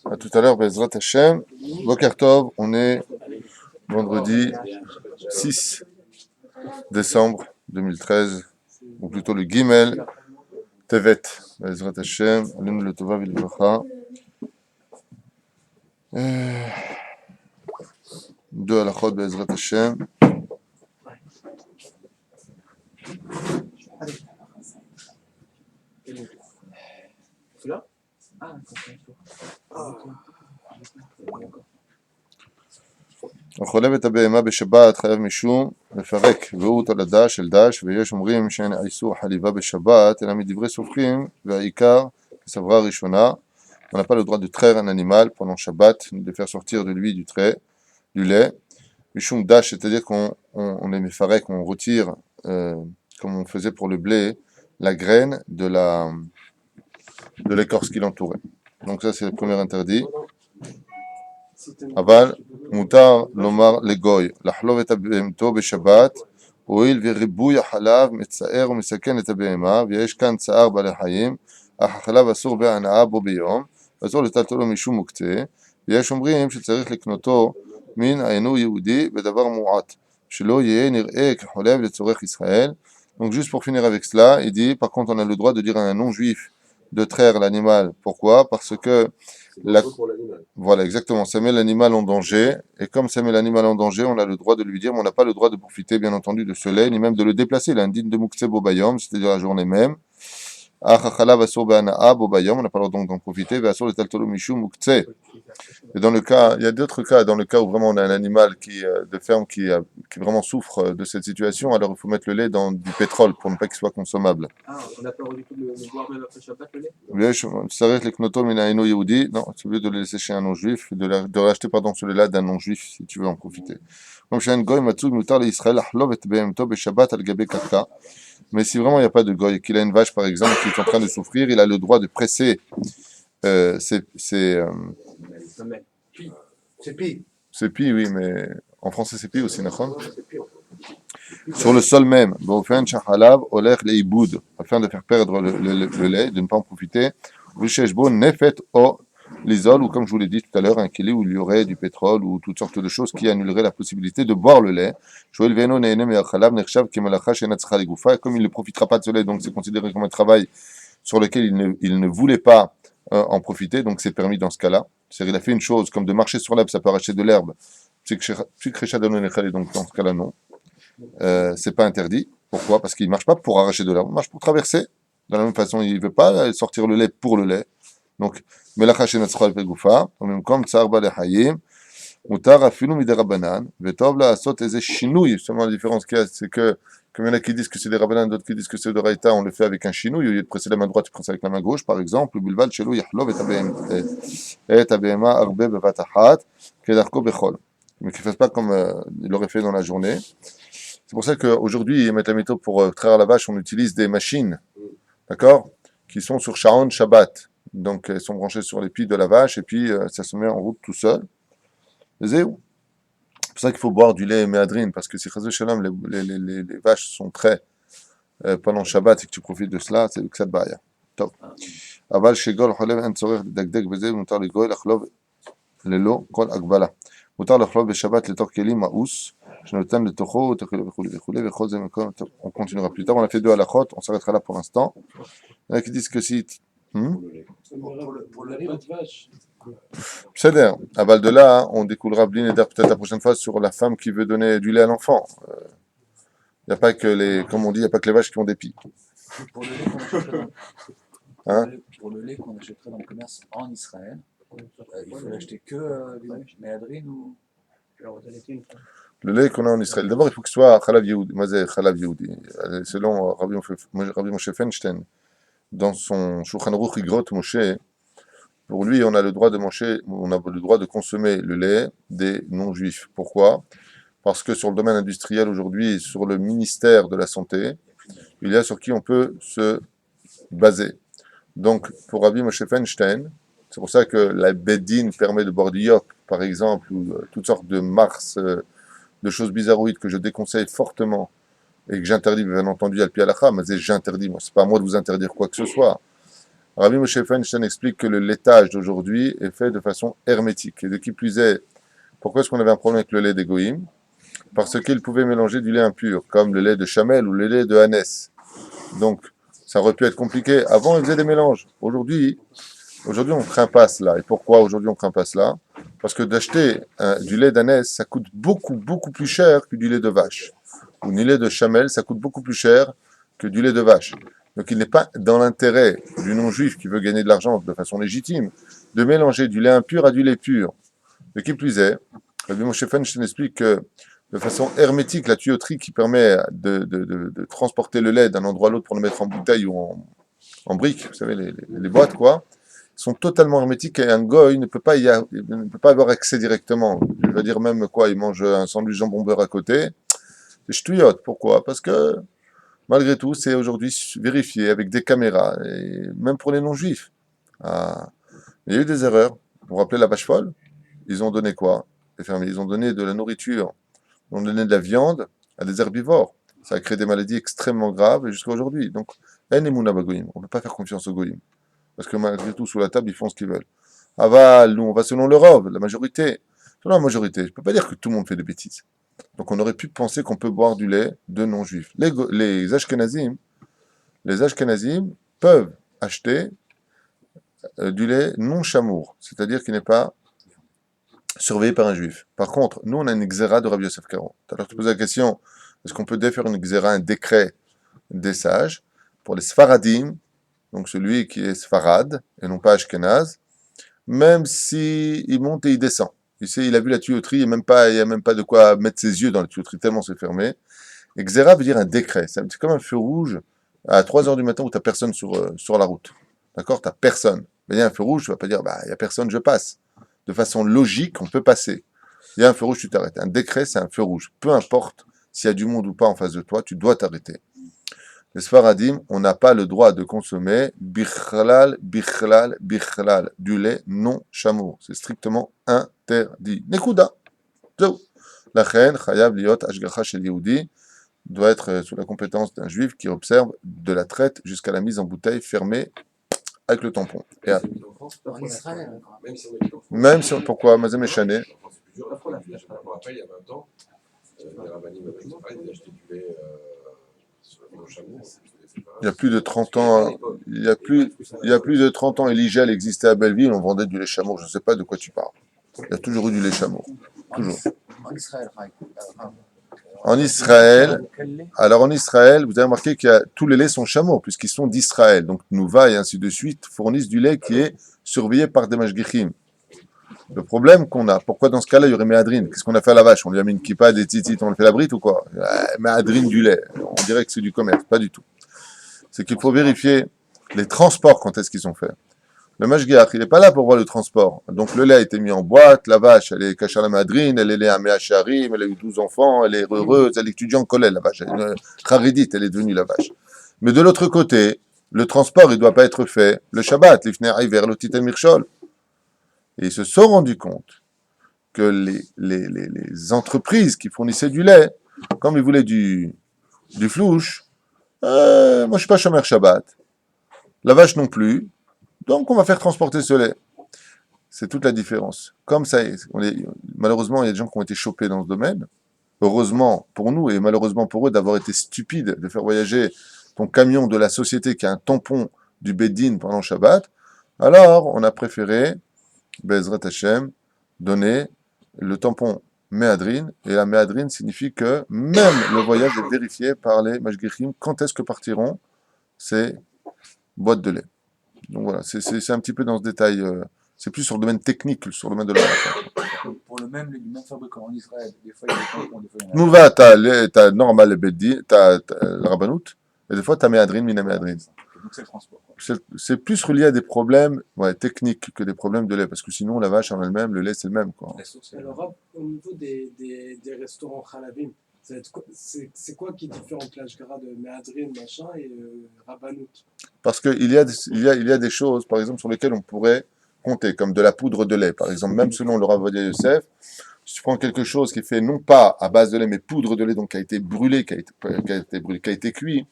À tout à l'heure, Bezrat Hashem. Boker Tov, on est vendredi 6 décembre 2013, ou plutôt le Gimel Tevet. Bezrat Hashem, Alinu le Tova Vilvacha. Deux halachot, Bezrat Hashem. החולב את הבהמה בשבת חייב משום מפרק והוא תולדה של דש, ויש אומרים שאין איסור חליבה בשבת אלא מדברי סופרים, והעיקר כסברה ראשונה on n'a pas le droit de traire un animal pendant Shabbat, de faire sortir de lui du lait. Mishum dash, c'est-à-dire qu'on les mefarek, on retire, comme on faisait pour le blé, la graine de l'écorce qui l'entourait. Donc ça c'est le premier interdit. אבל מותר לומר לגוי, לחלוב את הבהמתו בשבת, הואיל וריבוי החלב מצער ומסכן את הבהמה, ויש כאן צער בעלי חיים, אך החלב אסור בהנאה בו ביום, אסור לטלטלו משום מוקצה, ויש אומרים שצריך לקנותו מן הענו יהודי בדבר מועט, שלא יהיה נראה כחולב לצורך ישראל. Donc juste pour finir avec cela, il dit, par contre on a le droit de dire à un non-juif de traire l'animal. Pourquoi? Parce que voilà, exactement, ça met l'animal en danger, et comme ça met l'animal en danger, on a le droit de lui dire, mais on n'a pas le droit de profiter, bien entendu, de ce lait, ni même de le déplacer. Il a un digne de Moukse Bobayom, c'est-à-dire la journée même. On n'a pas le droit donc d'en profiter. Et dans le cas, il y a d'autres cas, dans le cas où vraiment on a un animal de ferme qui vraiment souffre de cette situation, alors il faut mettre le lait dans du pétrole pour ne pas qu'il soit consommable. Ah, on n'a pas le droit du tout de le boire même après Shabbat, le lait? Non, c'est mieux de le laisser chez un non-juif, de racheter celui-là d'un non-juif si tu veux en profiter. Mais si vraiment il n'y a pas de goy, qu'il a une vache par exemple qui est en train de souffrir, il a le droit de presser ses pieds, oui, mais en français c'est pieds aussi, sur le sol même, afin de faire perdre le lait, de ne pas en profiter, l'isole, ou comme je vous l'ai dit tout à l'heure, un kili où il y aurait du pétrole ou toutes sortes de choses qui annuleraient la possibilité de boire le lait. Comme il ne profitera pas de ce lait, donc c'est considéré comme un travail sur lequel il ne voulait pas en profiter, donc c'est permis dans ce cas-là. C'est-à-dire il a fait une chose, comme de marcher sur l'herbe, ça peut arracher de l'herbe. Donc dans ce cas-là, non. C'est pas interdit. Pourquoi? Parce qu'il ne marche pas pour arracher de l'herbe, il marche pour traverser. De la même façon, il ne veut pas sortir le lait pour le lait. Donc, melacha shenatzcha al-pegufa, וממקום צער בעלי חיים, מותר אפילו מדי רבנן, וטוב לעשות איזה שינוי. Seulement la différence qu'il y a, c'est que, comme il y en a qui disent que c'est des rabbanan, d'autres qui disent que c'est de raïta, on le fait avec un chinouille, au lieu de presser la main droite, tu presses avec la main gauche, par exemple, ובלבד שלא יחלוב את הבהמה הרבה בבת אחת, כדרכו בכל. Mais qu'il ne fasse pas comme il l'aurait fait dans la journée. C'est pour ça qu'aujourd'hui, mettre la méthode pour traire la vache, on utilise des machines, d'accord, qui sont sur Sharon Shabbat. Donc, elles sont branchées sur les pieds de la vache et puis ça se met en route tout seul. C'est pour ça qu'il faut boire du lait méadrine, parce que si les vaches sont très pendant Shabbat et que tu profites de cela, c'est que ça te baille. Top. Aval shegol cholev en tzorech dagdeg beze mutar ligoy lachlov lelo kol agbala. Mutar lachlov beshabbat letor kelim maous shenotan letocho וכולי וכל זה מקום. On continuera plus tard. On a fait deux halachot, on s'arrêtera là pour l'instant. Il y en a qui disent que si pour le lait de vache. C'est-à-dire, à Val de là, on découlera Blin et d'air peut-être la prochaine fois sur la femme qui veut donner du lait à l'enfant. Il n'y a pas que comme on dit, il n'y a pas que les vaches qui ont des pieds. Pour le lait qu'on achèterait pour le lait qu'on achèterait dans le commerce en Israël, il faut l'acheter que du méadrine ou le lait qu'on a en Israël. D'abord, il faut que ce soit Chalav Yehoudi. Mazé Chalav Yehoudi. Selon Rabbi Moshe Feinstein, dans son Shulchan Aruch Igrot Moshe, pour lui, on a le droit de consommer le lait des non-juifs. Pourquoi? Parce que sur le domaine industriel aujourd'hui, sur le ministère de la Santé, il y a sur qui on peut se baser. Donc, pour Rabbi Moshe Feinstein, c'est pour ça que la Bedin permet de boire du yok, par exemple, ou toutes sortes de mars, de choses bizarroïdes que je déconseille fortement et que j'interdis, bien entendu, al pi halakha, mais j'interdis, moi, c'est pas à moi de vous interdire quoi que ce soit. Rabbi Moshe Feinstein explique que le laitage d'aujourd'hui est fait de façon hermétique. Et de qui plus est, pourquoi est-ce qu'on avait un problème avec le lait des goïms? Parce qu'il pouvait mélanger du lait impur, comme le lait de chamel ou le lait de hanès. Donc, ça aurait pu être compliqué. Avant, ils faisaient des mélanges. Aujourd'hui, on craint pas cela. Et pourquoi aujourd'hui on craint pas cela? Parce que d'acheter du lait d'ânesse, ça coûte beaucoup, beaucoup plus cher que du lait de vache. Ou du lait de chamel, ça coûte beaucoup plus cher que du lait de vache. Donc il n'est pas dans l'intérêt du non-juif qui veut gagner de l'argent de façon légitime de mélanger du lait impur à du lait pur. De qui plus est, Rabbi Moshe Feinstein explique que de façon hermétique, la tuyauterie qui permet de transporter le lait d'un endroit à l'autre pour le mettre en bouteille ou en briques, vous savez, les boîtes, quoi, sont totalement hermétiques et un goy ne peut pas avoir accès directement. Je veux dire même quoi, il mange un sandwich jambon beurre à côté. C'est ch'touillotte. Pourquoi? Parce que malgré tout, c'est aujourd'hui vérifié avec des caméras, et même pour les non-juifs. Ah, il y a eu des erreurs. Vous vous rappelez la vache folle? Ils ont donné quoi? Les fermiers, ils ont donné de la nourriture, ils ont donné de la viande à des herbivores. Ça a créé des maladies extrêmement graves jusqu'à aujourd'hui. Donc, on ne peut pas faire confiance aux goïms. Parce que malgré tout, sous la table, ils font ce qu'ils veulent. Aval, nous, on va selon le rov, la majorité. Selon la majorité, je ne peux pas dire que tout le monde fait des bêtises. Donc on aurait pu penser qu'on peut boire du lait de non-juifs. Les Ashkenazim peuvent acheter du lait non chamour, c'est-à-dire qui n'est pas surveillé par un juif. Par contre, nous, on a une xéra de Rabbi Yosef Karo. Alors tu poses la question, est-ce qu'on peut défaire une xéra, un décret des sages, pour les Sfaradim, donc celui qui est Sfarad, et non pas Ashkenaz, même s'il monte et il descend. Il a vu la tuyauterie, il n'y a même pas de quoi mettre ses yeux dans la tuyauterie, tellement c'est fermé. Et Xéra veut dire un décret. C'est comme un feu rouge à 3 heures du matin où tu n'as personne sur la route. D'accord? Tu n'as personne. Mais il y a un feu rouge, tu ne vas pas dire, il n'y a personne, je passe. De façon logique, on peut passer. Il y a un feu rouge, tu t'arrêtes. Un décret, c'est un feu rouge. Peu importe s'il y a du monde ou pas en face de toi, tu dois t'arrêter. Les Sfaradim, on n'a pas le droit de consommer bichlal, du lait non chamour. C'est strictement interdit. Nekuda. La reine, chayav liot ashgacha shel Yehudi, doit être sous la compétence d'un juif qui observe de la traite jusqu'à la mise en bouteille fermée avec le tampon. Et En Israël. même si pourquoi Mazem Echané, Après, il y a 20 ans, les rabbinim avaient pareil, ils achetaient du lait sur le chameau. il y a plus de 30 ans, il y a plus de 30 ans, Eligel existait à Belleville, on vendait du lait chameau. Je ne sais pas de quoi tu parles. Il y a toujours eu du lait chameau. Toujours. En Israël, En Israël, quel lait? alors en Israël, vous avez remarqué que tous les laits sont chameaux, puisqu'ils sont d'Israël. Donc Nouva et ainsi de suite fournissent du lait qui est surveillé par des mashgichim. Le problème qu'on a, pourquoi dans ce cas-là il y aurait méadrine? Qu'est-ce qu'on a fait à la vache? On lui a mis une kippa, des titites, on lui fait la brite ou quoi? Méadrine du lait. On dirait que c'est du commerce, pas du tout. C'est qu'il faut vérifier les transports, quand est-ce qu'ils sont faits. Le mashgiach, il n'est pas là pour voir le transport. Donc le lait a été mis en boîte, la vache, elle est cachée à la madrine, elle est née à Meacharim, elle a eu 12 enfants, elle est heureuse, elle étudie en collège, la vache. Elle est une charidite, elle est devenue la vache. Mais de l'autre côté, le transport, il ne doit pas être fait le Shabbat, l'ifner vers le titel mirchol. Et ils se sont rendus compte que les entreprises qui fournissaient du lait, comme ils voulaient du flouche, moi je ne suis pas chômeur Shabbat, la vache non plus, donc on va faire transporter ce lait. C'est toute la différence. Comme ça, malheureusement, il y a des gens qui ont été chopés dans ce domaine. Heureusement pour nous et malheureusement pour eux d'avoir été stupides de faire voyager ton camion de la société qui a un tampon du Beddin pendant Shabbat. Alors, on a préféré, Bezrat Hashem, donner le tampon méadrine. Et la méadrine signifie que même le voyage est vérifié par les mashgichim. Quand est-ce que partiront ces boîtes de lait? Donc voilà, c'est un petit peu dans ce détail. C'est plus sur le domaine technique que sur le domaine de la Pour le même fabricant en Israël, des fois il y a des tampons, des fois il y en a. Nouva, t'as normal le Beddi, t'as le Rabbanout, et des fois t'as méadrine, mina méadrine. Donc c'est le transport. C'est plus relié à des problèmes techniques que des problèmes de lait, parce que sinon la vache en elle-même, le lait c'est le même, quoi. La source, c'est Alors, au niveau des restaurants Khalavim, c'est quoi qui différencie l'Ashkara de Méadrine, machin, et Rabbanout? Parce qu'il y a des choses, par exemple, sur lesquelles on pourrait compter, comme de la poudre de lait, par exemple, même selon le Rav Ovadia Yosef, tu prends quelque chose qui est fait non pas à base de lait, mais poudre de lait, donc qui a été brûlé, qui a été cuit,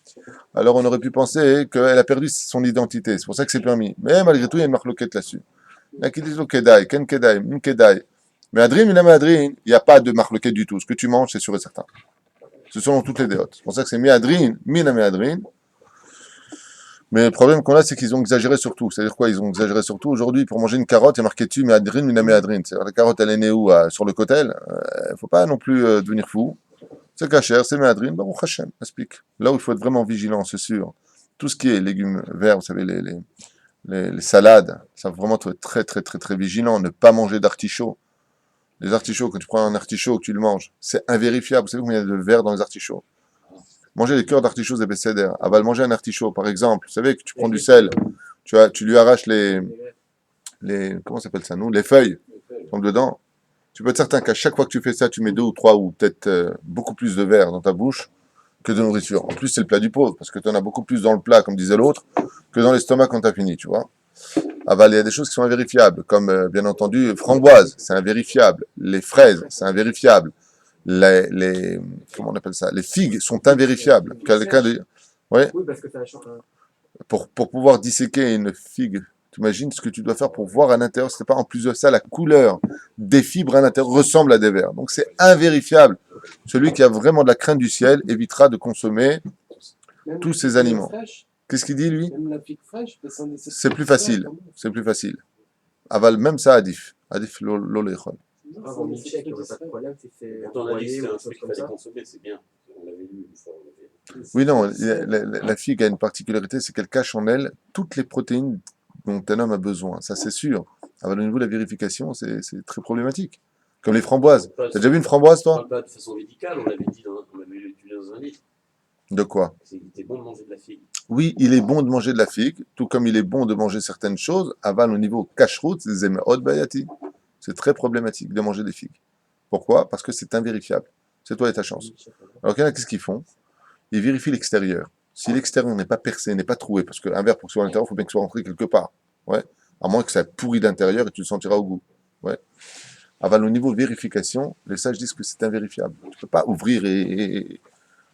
alors on aurait pu penser qu'elle a perdu son identité. C'est pour ça que c'est permis. Mais malgré tout, il y a une marloquette là-dessus. Il y en a qui disent Kedai, Ken Kedai, Kedai. Mais Adrin, il n'y a pas de marloquette du tout. Ce que tu manges, c'est sûr et certain. C'est selon toutes les déotes. C'est pour ça que c'est Miadrin, Minamedrin. Mais le problème qu'on a, c'est qu'ils ont exagéré sur tout. C'est-à-dire quoi? Ils ont exagéré sur tout. Aujourd'hui, pour manger une carotte, il y a marqué dessus Miadrin, Minamedrin. C'est-à-dire la carotte, elle est née où? Sur le cotel. Il ne faut pas non plus devenir fou. C'est cachère, c'est Miadrin, Baruch Hashem, explique. Là où il faut être vraiment vigilant, c'est sûr. Tout ce qui est légumes verts, vous savez, les salades, ça faut vraiment être très, très, très, très vigilant. Ne pas manger d'artichauts. Les artichauts, quand tu prends un artichaut que tu le manges, c'est invérifiable. Vous savez combien il y a de verre dans les artichauts? Manger les cœurs d'artichauts et bécéder. Manger un artichaut, par exemple. Vous savez que tu prends du sel, tu lui arraches comment ça s'appelle ça, nous? Les feuilles, tombent dedans. Tu peux être certain qu'à chaque fois que tu fais ça, tu mets 2 ou 3 ou peut-être beaucoup plus de verre dans ta bouche que de nourriture. En plus, c'est le plat du pauvre, parce que tu en as beaucoup plus dans le plat, comme disait l'autre, que dans l'estomac quand tu as fini, tu vois. Il y a des choses qui sont invérifiables, comme bien entendu, framboises, c'est invérifiable. Les fraises, c'est invérifiable. Comment on appelle ça? Les figues sont invérifiables. Ouais. Oui, parce que ça change. Pour pouvoir disséquer une figue, tu imagines ce que tu dois faire pour voir à l'intérieur. C'est pas en plus de ça, la couleur des fibres à l'intérieur ressemble à des vers. Donc c'est invérifiable. Celui qui a vraiment de la crainte du ciel évitera de consommer tous ces aliments. Qu'est-ce qu'il dit, lui? Même la figue fraîche, c'est plus facile. C'est plus facile. Aval, même ça, Adif. Adif l'oléchon. En milkshake, il n'y aurait pas de problème si c'est. Quand on a dit que broyé c'était ou un des choses truc qu'il comme fallait ça. consommer, c'est bien. On l'avait lu une fois. Oui, non, la figue a une particularité, c'est qu'elle cache en elle toutes les protéines dont un homme a besoin. Ça, c'est sûr. Au niveau de la vérification, c'est très problématique. Comme les framboises. T'as déjà vu une framboise, On toi? parle pas de façon médicale, on l'avait dit, on l'avait étudié dans un livre. De quoi? Il était bon de manger de la figue. Oui, il est bon de manger de la figue, tout comme il est bon de manger certaines choses. Aval, au niveau cache-route, c'est zemehot bayati. C'est très problématique de manger des figues. Pourquoi? Parce que c'est invérifiable. C'est toi et ta chance. Alors, qu'est-ce qu'ils font? Ils vérifient l'extérieur. Si l'extérieur n'est pas percé, n'est pas troué, parce qu'un verre pour que ce soit à l'intérieur, il faut bien que ce soit rentré quelque part. Ouais. À moins que ça pourrit d'intérieur et tu le sentiras au goût. Ouais. Aval, au niveau vérification, les sages disent que c'est invérifiable. Tu ne peux pas ouvrir et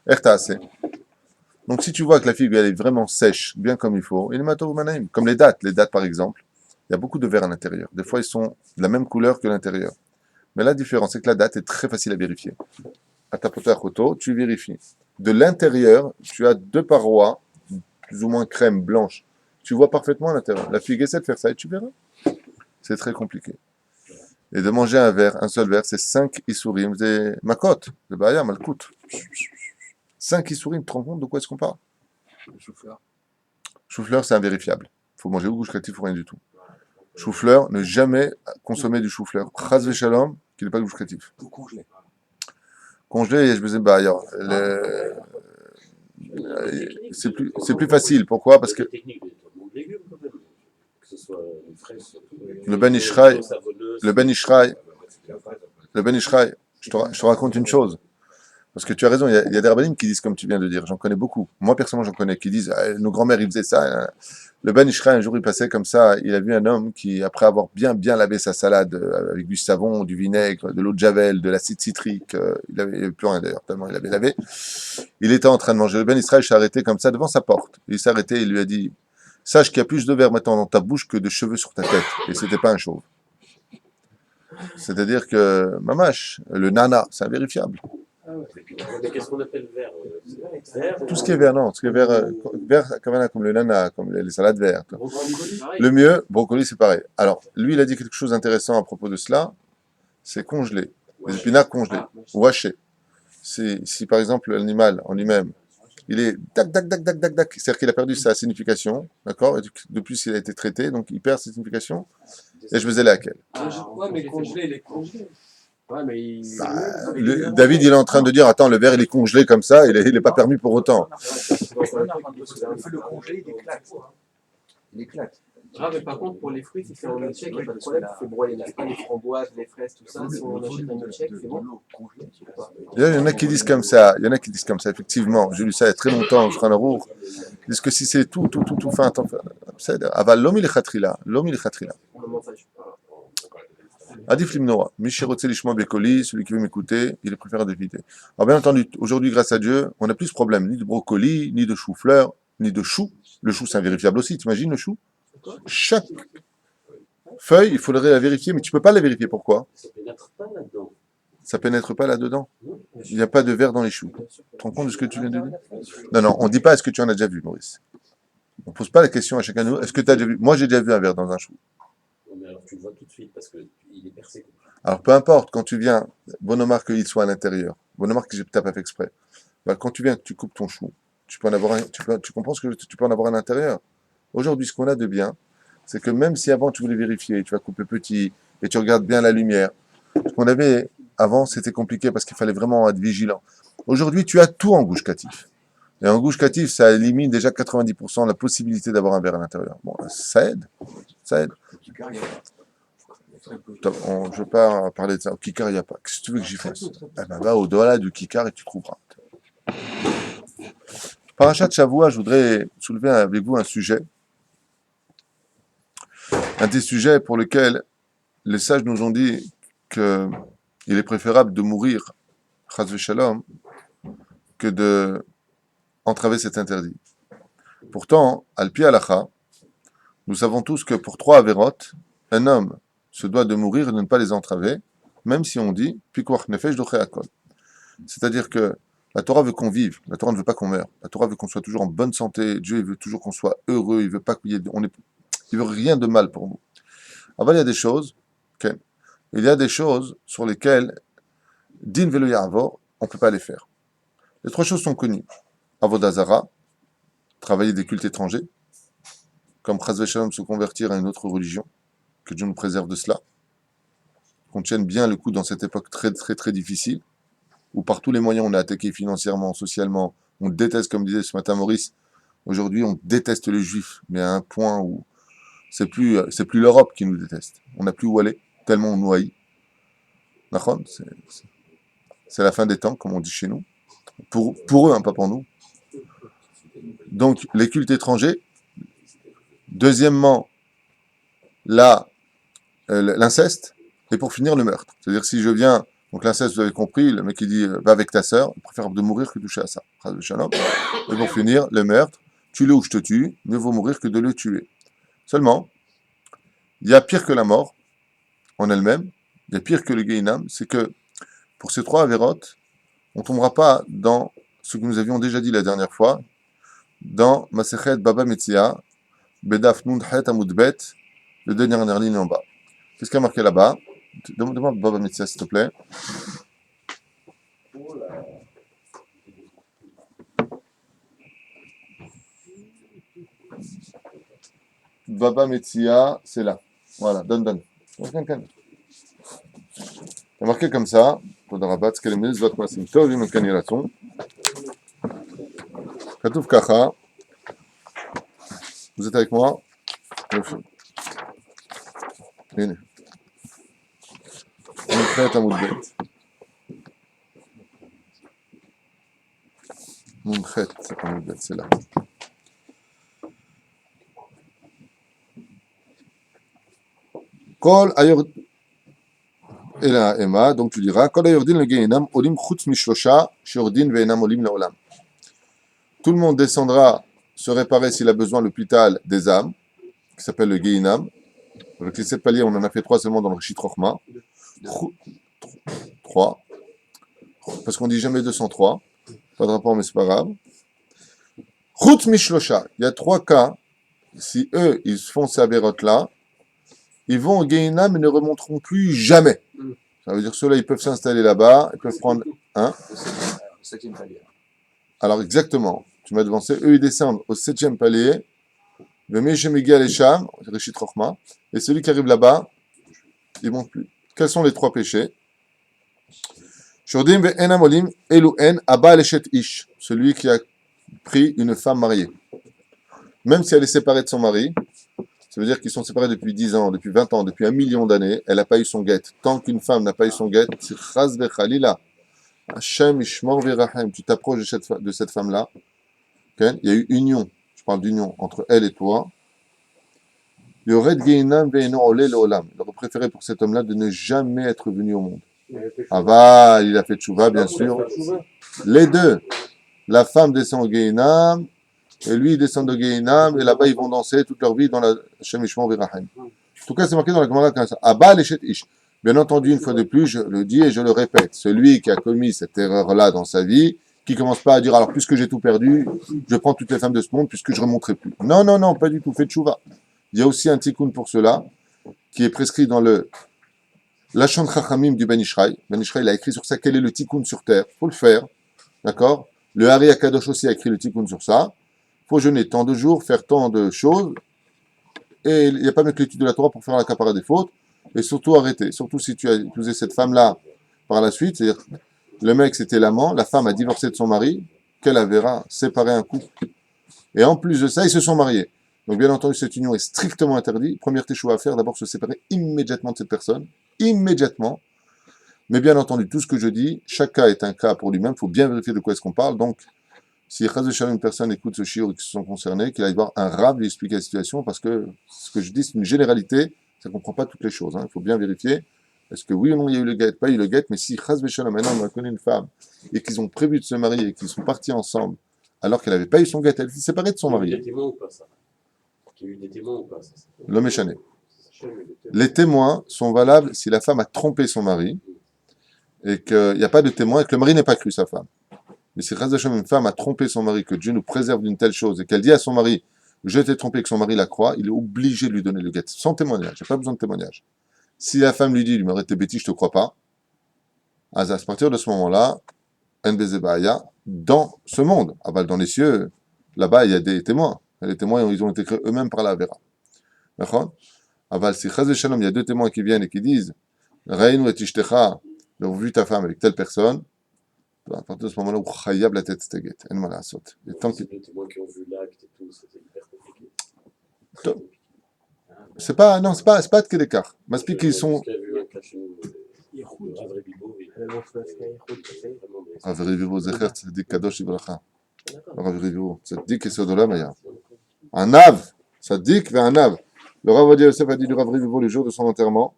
assez. Donc si tu vois que la figue elle est vraiment sèche, bien comme il faut, comme les dattes par exemple, il y a beaucoup de verre à l'intérieur. Des fois ils sont de la même couleur que l'intérieur. Mais la différence c'est que la date est très facile à vérifier. À ta photo, tu vérifies. De l'intérieur, tu as 2 parois, plus ou moins crème blanche. Tu vois parfaitement à l'intérieur. La figue essaie de faire ça et tu verras. C'est très compliqué. Et de manger un seul verre, c'est 5 issourim. C'est makot, le baya, malkout. 5 issourim, tu te rends compte de quoi est-ce qu'on parle? Le chou-fleur. Chou-fleur, c'est invérifiable. Il faut manger ou gouche créatif ou rien du tout. Chou-fleur, ne jamais consommer du chou-fleur. Chaz v'shalom, qui n'est pas gouche créatif. Tout congelé. Congelé, je me disais, c'est plus facile. Pourquoi? Parce que technique de légumes, quand même. Que ce soit une fraise, le Ben Ishraï, je te raconte une chose. Parce que tu as raison, il y a des rabbinim qui disent comme tu viens de dire, j'en connais beaucoup. Moi, personnellement, j'en connais, qui disent, nos grands-mères, ils faisaient ça. Le Ben Ishraï, un jour, il passait comme ça, il a vu un homme qui, après avoir bien lavé sa salade avec du savon, du vinaigre, de l'eau de javel, de l'acide citrique, il avait plus rien d'ailleurs, tellement il avait lavé, il était en train de manger. Le Ben Ishraï s'est arrêté comme ça devant sa porte. Il s'est arrêté, il lui a dit, sache qu'il y a plus de verre maintenant dans ta bouche que de cheveux sur ta tête. Et c'était pas un chauve. C'est-à-dire que, mamash, le nana, c'est invérifiable. Mais qu'est-ce qu'on appelle vert? Vert? Tout ce qui est vert, non. Tout ce qui est vert comme le nana, comme les salades vertes. Pareil. Le mieux, brocoli, c'est pareil. Alors, lui, il a dit quelque chose d'intéressant à propos de cela. C'est congelé. Les épinards congelés. Ou hachés. Si, par exemple, l'animal en lui-même, il est dac, c'est-à-dire qu'il a perdu sa signification, d'accord? Et depuis, il a été traité, donc il perd sa signification. Et je faisais laquelle? Ouais, mais congelé, il est congelé. Ouais, mais David, il est en train de dire, attends, le verre, il est congelé comme ça, il est pas permis pour autant. Il fait le congelé, il éclate. Il éclate. Ah, mais par contre, pour les fruits, si c'est en milkshake, il n'y a pas de problème. Il faut broyer les framboises, les fraises, tout ça. Si on achète un milkshake, c'est bon. Il y en a qui disent comme ça, effectivement. J'ai lu ça il y a très longtemps au Shulchan Aruch. Ils disent que si c'est tout fin, aval l'homme il est khatrila. Comment ça, je sais pas. Adif limnoa. Mishirotse lishma bekoli, celui qui veut m'écouter, il est préférable d'éviter. Alors bien entendu, aujourd'hui, grâce à Dieu, on n'a plus ce problème, ni de brocoli, ni de chou-fleur, ni de chou. Le chou, c'est invérifiable aussi, t'imagines le chou? Chaque feuille, il faudrait la vérifier, mais tu peux pas la vérifier. Pourquoi? Ça pénètre pas là-dedans. Ça pénètre pas là-dedans. Non. Il n'y a pas de verre dans les choux. Tu te rends compte de ce que tu viens de dire? Non, non, on ne dit pas est-ce que tu en as déjà vu, Maurice. On ne pose pas la question à chacun de nous, est-ce que tu as déjà vu? Moi, j'ai déjà vu un verre dans un chou. Non, mais alors tu le vois tout de suite parce qu'il est percé. Alors, peu importe, quand tu viens, bonne remarque qu'il soit à l'intérieur, bonne remarque que je tape fait exprès. Bah, quand tu viens, que tu coupes ton chou, tu peux en avoir un, tu comprends ce que tu peux en avoir à l'intérieur. Aujourd'hui, ce qu'on a de bien, c'est que même si avant tu voulais vérifier, tu vas couper petit et tu regardes bien la lumière, ce qu'on avait avant, c'était compliqué parce qu'il fallait vraiment être vigilant. Aujourd'hui, tu as tout en gushkatif. Et en gushkatif, ça élimine déjà 90% la possibilité d'avoir un verre à l'intérieur. Bon, ça aide. Ça aide. Je ne vais pas parler de ça. Au Kikar, il n'y a pas. Qu'est-ce que tu veux que j'y fasse? Eh ben, va au-delà du Kikar et tu trouveras. Parachat Shavua, je voudrais soulever avec vous un sujet. Un des sujets pour lesquels les sages nous ont dit qu'il est préférable de mourir, chas v'shalom, que de entraver cet interdit. Pourtant, al-pi halacha, nous savons tous que pour 3 avérotes, un homme se doit de mourir et de ne pas les entraver, même si on dit pikuach nefesh doché akol. C'est-à-dire que la Torah veut qu'on vive, la Torah ne veut pas qu'on meure. La Torah veut qu'on soit toujours en bonne santé, Dieu il veut toujours qu'on soit heureux, il veut pas qu'il y ait, il veut rien de mal pour nous. Avant, il y a des choses, okay, il y a des choses sur lesquelles, din velo ya'avor, on ne peut pas les faire. Les 3 choses sont connues. Avodah zara, travailler des cultes étrangers, comme chas v'shalom se convertir à une autre religion, que Dieu nous préserve de cela, qu'on tienne bien le coup dans cette époque très très très difficile, où par tous les moyens on est attaqué financièrement, socialement, on déteste, comme disait ce matin Maurice, aujourd'hui on déteste les juifs, mais à un point où c'est plus l'Europe qui nous déteste. On n'a plus où aller, tellement on nous haït. C'est la fin des temps, comme on dit chez nous. Pour eux, hein, pas pour nous. Donc, les cultes étrangers. Deuxièmement, l'inceste. Et pour finir, le meurtre. C'est-à-dire, si je viens, donc l'inceste, vous avez compris, le mec qui dit, va avec ta sœur, il préfère de mourir que de toucher à ça. Et pour finir, le meurtre, tue-le ou je te tue, mieux vaut mourir que de le tuer. Seulement, il y a pire que la mort, en elle-même, il y a pire que le Gehinam, c'est que pour ces 3 avérotes, on ne tombera pas dans ce que nous avions déjà dit la dernière fois, dans Masechet Baba Metzia, Bedaf Nun Het Amud Bet, le dernière ligne en bas. Qu'est-ce qu'il y a marqué là-bas? Demande Baba Metzia, s'il te plaît. Baba Metzia, c'est là. Voilà, donne. Il y a marqué comme ça. Katouf Kacha. Vous êtes avec moi? Monchet Amud Bet. Monchet Amud Bet, c'est là. Kol ayor et la Emma, donc tu diras Kol ayordin le Gehinam olim chutz mishlosha shordin ve'enam olim leolam. Tout le monde descendra se réparer s'il a besoin l'hôpital des âmes, qui s'appelle le Gehinam. Avec les 7 paliers, on en a fait 3 seulement dans le Rishit Rochma. 3. Parce qu'on dit jamais 203. Pas de rapport, mais c'est pas grave. Chutz mishlosha. Il y a 3 cas. Si eux, ils font ces avérotes-là, ils vont au Gehinam et ne remonteront plus jamais. Ça veut dire que ceux-là, ils peuvent s'installer là-bas, ils peuvent prendre un. Le 7e palier. Alors exactement, tu m'as devancé, eux ils descendent au 7e palier, le Meshemigi Alesham, Rishit Rochma, et celui qui arrive là-bas, il ne monte plus. Quels sont les 3 péchés? Shordim ve'enam olim eluen abba leshet ish, celui qui a pris une femme mariée. Même si elle est séparée de son mari, ça veut dire qu'ils sont séparés depuis 10 ans, depuis 20 ans, depuis 1 million d'années, elle n'a pas eu son guet. Tant qu'une femme n'a pas eu son guet, c'est chas vechalila. Hashem ishmor v'irachem, tu t'approches de cette femme-là. Okay? Il y a eu union, je parle d'union entre elle et toi. Le red Gehinam ve'eno ole leolam. préférait pour cet homme-là de ne jamais être venu au monde. Aval, il a fait tchouva, bien sûr. Les deux. La femme descend au Gehinam, et lui, il descend au Gehinam, et là-bas, ils vont danser toute leur vie dans la Shem Yishmor V'Rachem. En tout cas, c'est marqué dans la Gemara comme ça. Aval et Ish. Bien entendu, une fois de plus, je le dis et je le répète, celui qui a commis cette erreur-là dans sa vie, qui commence pas à dire, alors, puisque j'ai tout perdu, je prends toutes les femmes de ce monde, puisque je remonterai plus. Non, non, non, pas du tout. Faites tchouva. Il y a aussi un tikkun pour cela, qui est prescrit dans le Lashon Chachamim du Ben Ishraï. Ben Ishraï, il a écrit sur ça quel est le tikkun sur terre. Faut le faire. D'accord? Le Hari Akadosh aussi a écrit le tikkun sur ça. Faut jeûner tant de jours, faire tant de choses. Et il n'y a pas mieux que l'étude de la Torah pour faire la capara des fautes. Et surtout arrêter. Surtout si tu as épousé cette femme-là par la suite. C'est-à-dire, le mec c'était l'amant, la femme a divorcé de son mari, qu'elle verra séparer un couple. Et en plus de ça, ils se sont mariés. Donc bien entendu, cette union est strictement interdite. Première téchoua à faire, d'abord se séparer immédiatement de cette personne. Immédiatement. Mais bien entendu, tout ce que je dis, chaque cas est un cas pour lui-même. Il faut bien vérifier de quoi est-ce qu'on parle. Donc, si une personne écoute ce shiur et qui se sont concernés, qu'il aille voir un rab lui expliquer la situation, parce que ce que je dis, c'est une généralité. Ça ne comprend pas toutes les choses. Il faut bien vérifier. Est-ce que oui ou non, il y a eu le guet, pas eu le guet, mais si Chaz Veshalom, maintenant, on a connu une femme, et qu'ils ont prévu de se marier, et qu'ils sont partis ensemble, alors qu'elle n'avait pas eu son guet, elle s'est séparée de son mari. Il y a eu des témoins ou pas, ça? Il y a eu des témoins ou pas, ça? L'homme est chané. Les témoins sont valables si la femme a trompé son mari, et qu'il n'y a pas de témoin, et que le mari n'est pas cru sa femme. Mais si Chaz Veshalom, une femme a trompé son mari, que Dieu nous préserve d'une telle chose, et qu'elle dit à son mari, je t'ai trompé, que son mari la croit, il est obligé de lui donner le guet, sans témoignage. Il n'y a pas besoin de témoignage. Si la femme lui dit, lui m'arrête tes bêtises, je te crois pas, à partir de ce moment-là, NBZBAYA, dans ce monde, dans les cieux, là-bas, il y a des témoins. Les témoins, ils ont été créés eux-mêmes par la Vera. D'accord? Aval, si Chaz Shalom, il y a deux témoins qui viennent et qui disent, Reinu et Ishtecha, ont vu ta femme avec telle personne, à partir de ce moment-là, Chayab la tête steget. En mal à sauter. Et tant que. Les témoins qui ont vu l'acte et tout, c'était hyper compliqué. C'est pas de quel écart. M'explique qu'ils sont. Qui a vu un cas chez nous, de Rav Rebibo, Rav Rebibo, Zecher, Tzadik Kadosh Ibracha. Rav Rebibo, Tzadik et Sodolam, il y a un Av, Tzadik et un Av. Le Rav Odia Yosef a dit du Rav Rebibo le jour de son enterrement.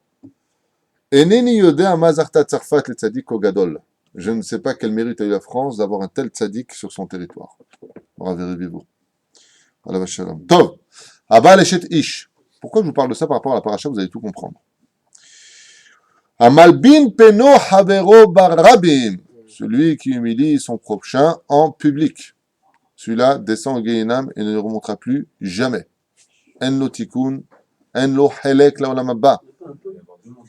Eneni yodea mazarta tzarfat le Tzadik au Gadol. Je ne sais pas quel mérite a eu la France d'avoir un tel Tzadik sur son territoire. Rav Rebibo. Allah Shalom. Tov. Abba Leshet Ish. Pourquoi je vous parle de ça par rapport à la paracha, vous allez tout comprendre. Amalbin peno havero barabim. Celui qui humilie son prochain en public. Celui-là descend au Gehinam et ne remontera plus jamais. En lo tikkun, en lo helek la olam haba.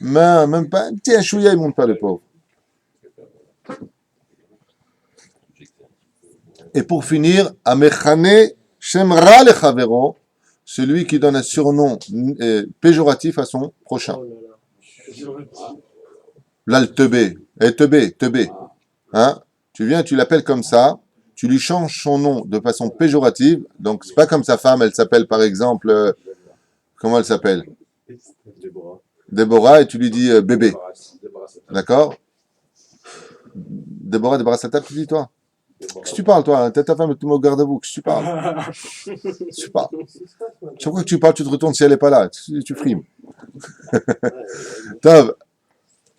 Même pas un petit chouïa, il ne monte pas le pauvre. Et pour finir, Amechane shemra le chavero. Celui qui donne un surnom péjoratif à son prochain. Là, le teubé. Teubé. Hein? Tu viens, tu l'appelles comme ça, tu lui changes son nom de façon péjorative. Donc, c'est pas comme sa femme, elle s'appelle par exemple, comment elle s'appelle? Déborah, et tu lui dis bébé. D'accord? Déborah, tu dis toi? Qu'est-ce que tu parles, toi? T'as ta femme et tout le monde garde à vous. Qu'est-ce que tu parles? Tu parles. Chaque fois que tu parles, tu te retournes si elle n'est pas là. Tu frimes. Tov.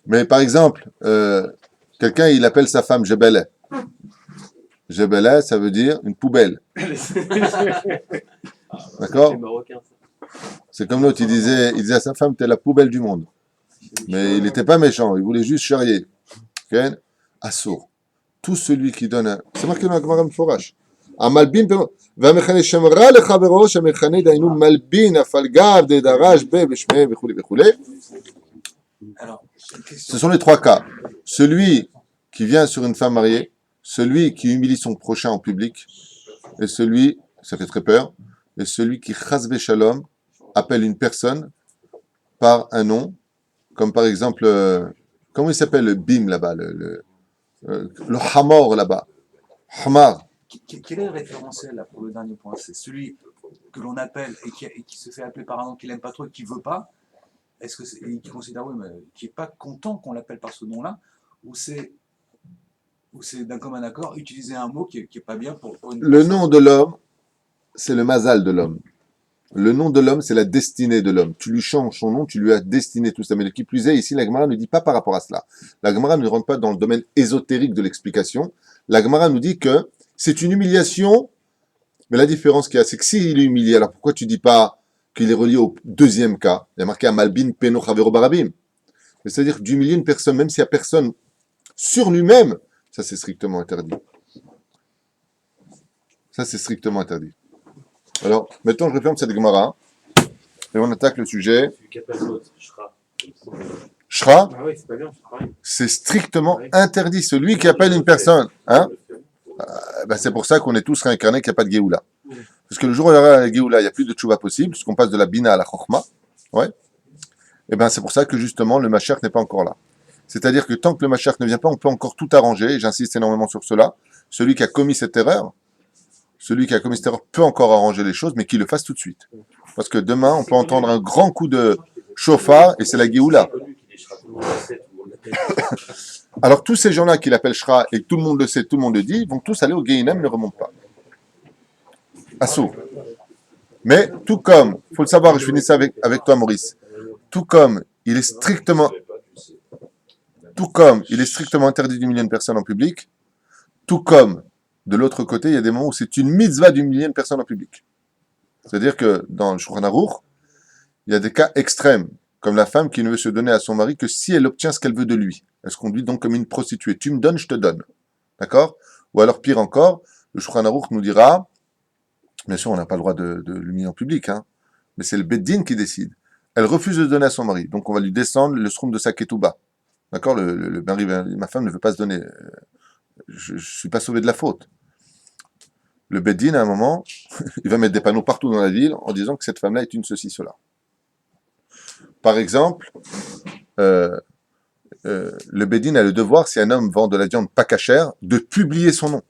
Mais par exemple, quelqu'un, il appelle sa femme Jebele. Jebele, ça veut dire une poubelle. D'accord? C'est comme l'autre, il disait à sa femme, t'es la poubelle du monde. Mais il n'était pas méchant, il voulait juste charrier. Okay? Assour. Tout celui qui donne un... C'est marqué dans la Gemara Meforash. Amalbin, והמכנה שמרה לחברו, שהמכנה דהיינו מלבין, הפלגב, דדרש, בשמי, וכו'. Ce sont les trois cas. Celui qui vient sur une femme mariée, celui qui humilie son prochain en public, et celui, ça fait très peur, et celui qui chas shalom appelle une personne par un nom, comme par exemple, comment il s'appelle le bim là-bas, le hamor là-bas, hamar. Quel est le référentiel là, pour le dernier point? C'est celui que l'on appelle et qui se fait appeler par un nom qu'il n'aime pas trop et qui ne veut pas. Est-ce que c'est, et qui considère, oui, mais qui n'est pas content qu'on l'appelle par ce nom-là, ou c'est d'un commun accord utiliser un mot qui n'est pas bien pour une Le nom de l'homme, c'est le mazal de l'homme. Le nom de l'homme, c'est la destinée de l'homme. Tu lui changes son nom, tu lui as destiné tout ça. Mais de qui plus est, ici, la Gemara ne dit pas par rapport à cela. La Gemara ne rentre pas dans le domaine ésotérique de l'explication. La Gemara nous dit que c'est une humiliation, mais la différence qu'il y a, c'est que s'il est humilié, alors pourquoi tu dis pas qu'il est relié au deuxième cas? Il y a marqué Amalbin Peno Chavero Barabim. C'est-à-dire d'humilier une personne, même s'il n'y a personne sur lui-même, ça c'est strictement interdit. Ça c'est strictement interdit. Alors, maintenant je referme cette Gemara et on attaque le sujet. Celui qui appelle l'autre, Shra. Shra, Ah oui, c'est pas bien, c'est pareil. c'est strictement interdit. Celui qui appelle une personne, hein, ben c'est pour ça qu'on est tous réincarnés, qu'il n'y a pas de Géoula. Parce que le jour où il y aura la Géoula, il n'y a plus de tchouva possible, puisqu'on passe de la Bina à la Chokhma. Ouais. Et ben c'est pour ça que justement le Mashiach n'est pas encore là. C'est-à-dire que tant que le Mashiach ne vient pas, on peut encore tout arranger, et j'insiste énormément sur cela. Celui qui a commis cette erreur peut encore arranger les choses, mais qu'il le fasse tout de suite. Parce que demain, on peut entendre un grand coup de chauffard, et c'est la Géoula. C'est connu qu'il est Shra, tout le monde le sait, tout le monde l'appelle. Alors tous ces gens-là qui l'appellent Shra, et que tout le monde le sait, tout le monde le dit, vont tous aller au Gehinnom, ne remontent pas. Assaut. Mais tout comme, il faut le savoir, je finis ça avec toi Maurice, tout comme il est strictement interdit d'humilier une personne en public, tout comme, de l'autre côté, il y a des moments où c'est une mitzvah d'humilier une personne en public. C'est-à-dire que dans le Shulchan Aruch, il y a des cas extrêmes, comme la femme qui ne veut se donner à son mari que si elle obtient ce qu'elle veut de lui. Elle se conduit donc comme une prostituée. Tu me donnes, je te donne. D'accord? Ou alors, pire encore, le Shulchan Aruch nous dira, bien sûr, on n'a pas le droit de l'humilier en public, hein, mais c'est le Beddin qui décide. Elle refuse de donner à son mari, donc on va lui descendre le sroum de sa ketouba. D'accord? Le mari, ma femme ne veut pas se donner. Je ne suis pas sauvé de la faute. Le Beddin, à un moment, il va mettre des panneaux partout dans la ville en disant que cette femme-là est une ceci, cela. Par exemple, le Beddin a le devoir, si un homme vend de la viande pas cachère, de publier son nom.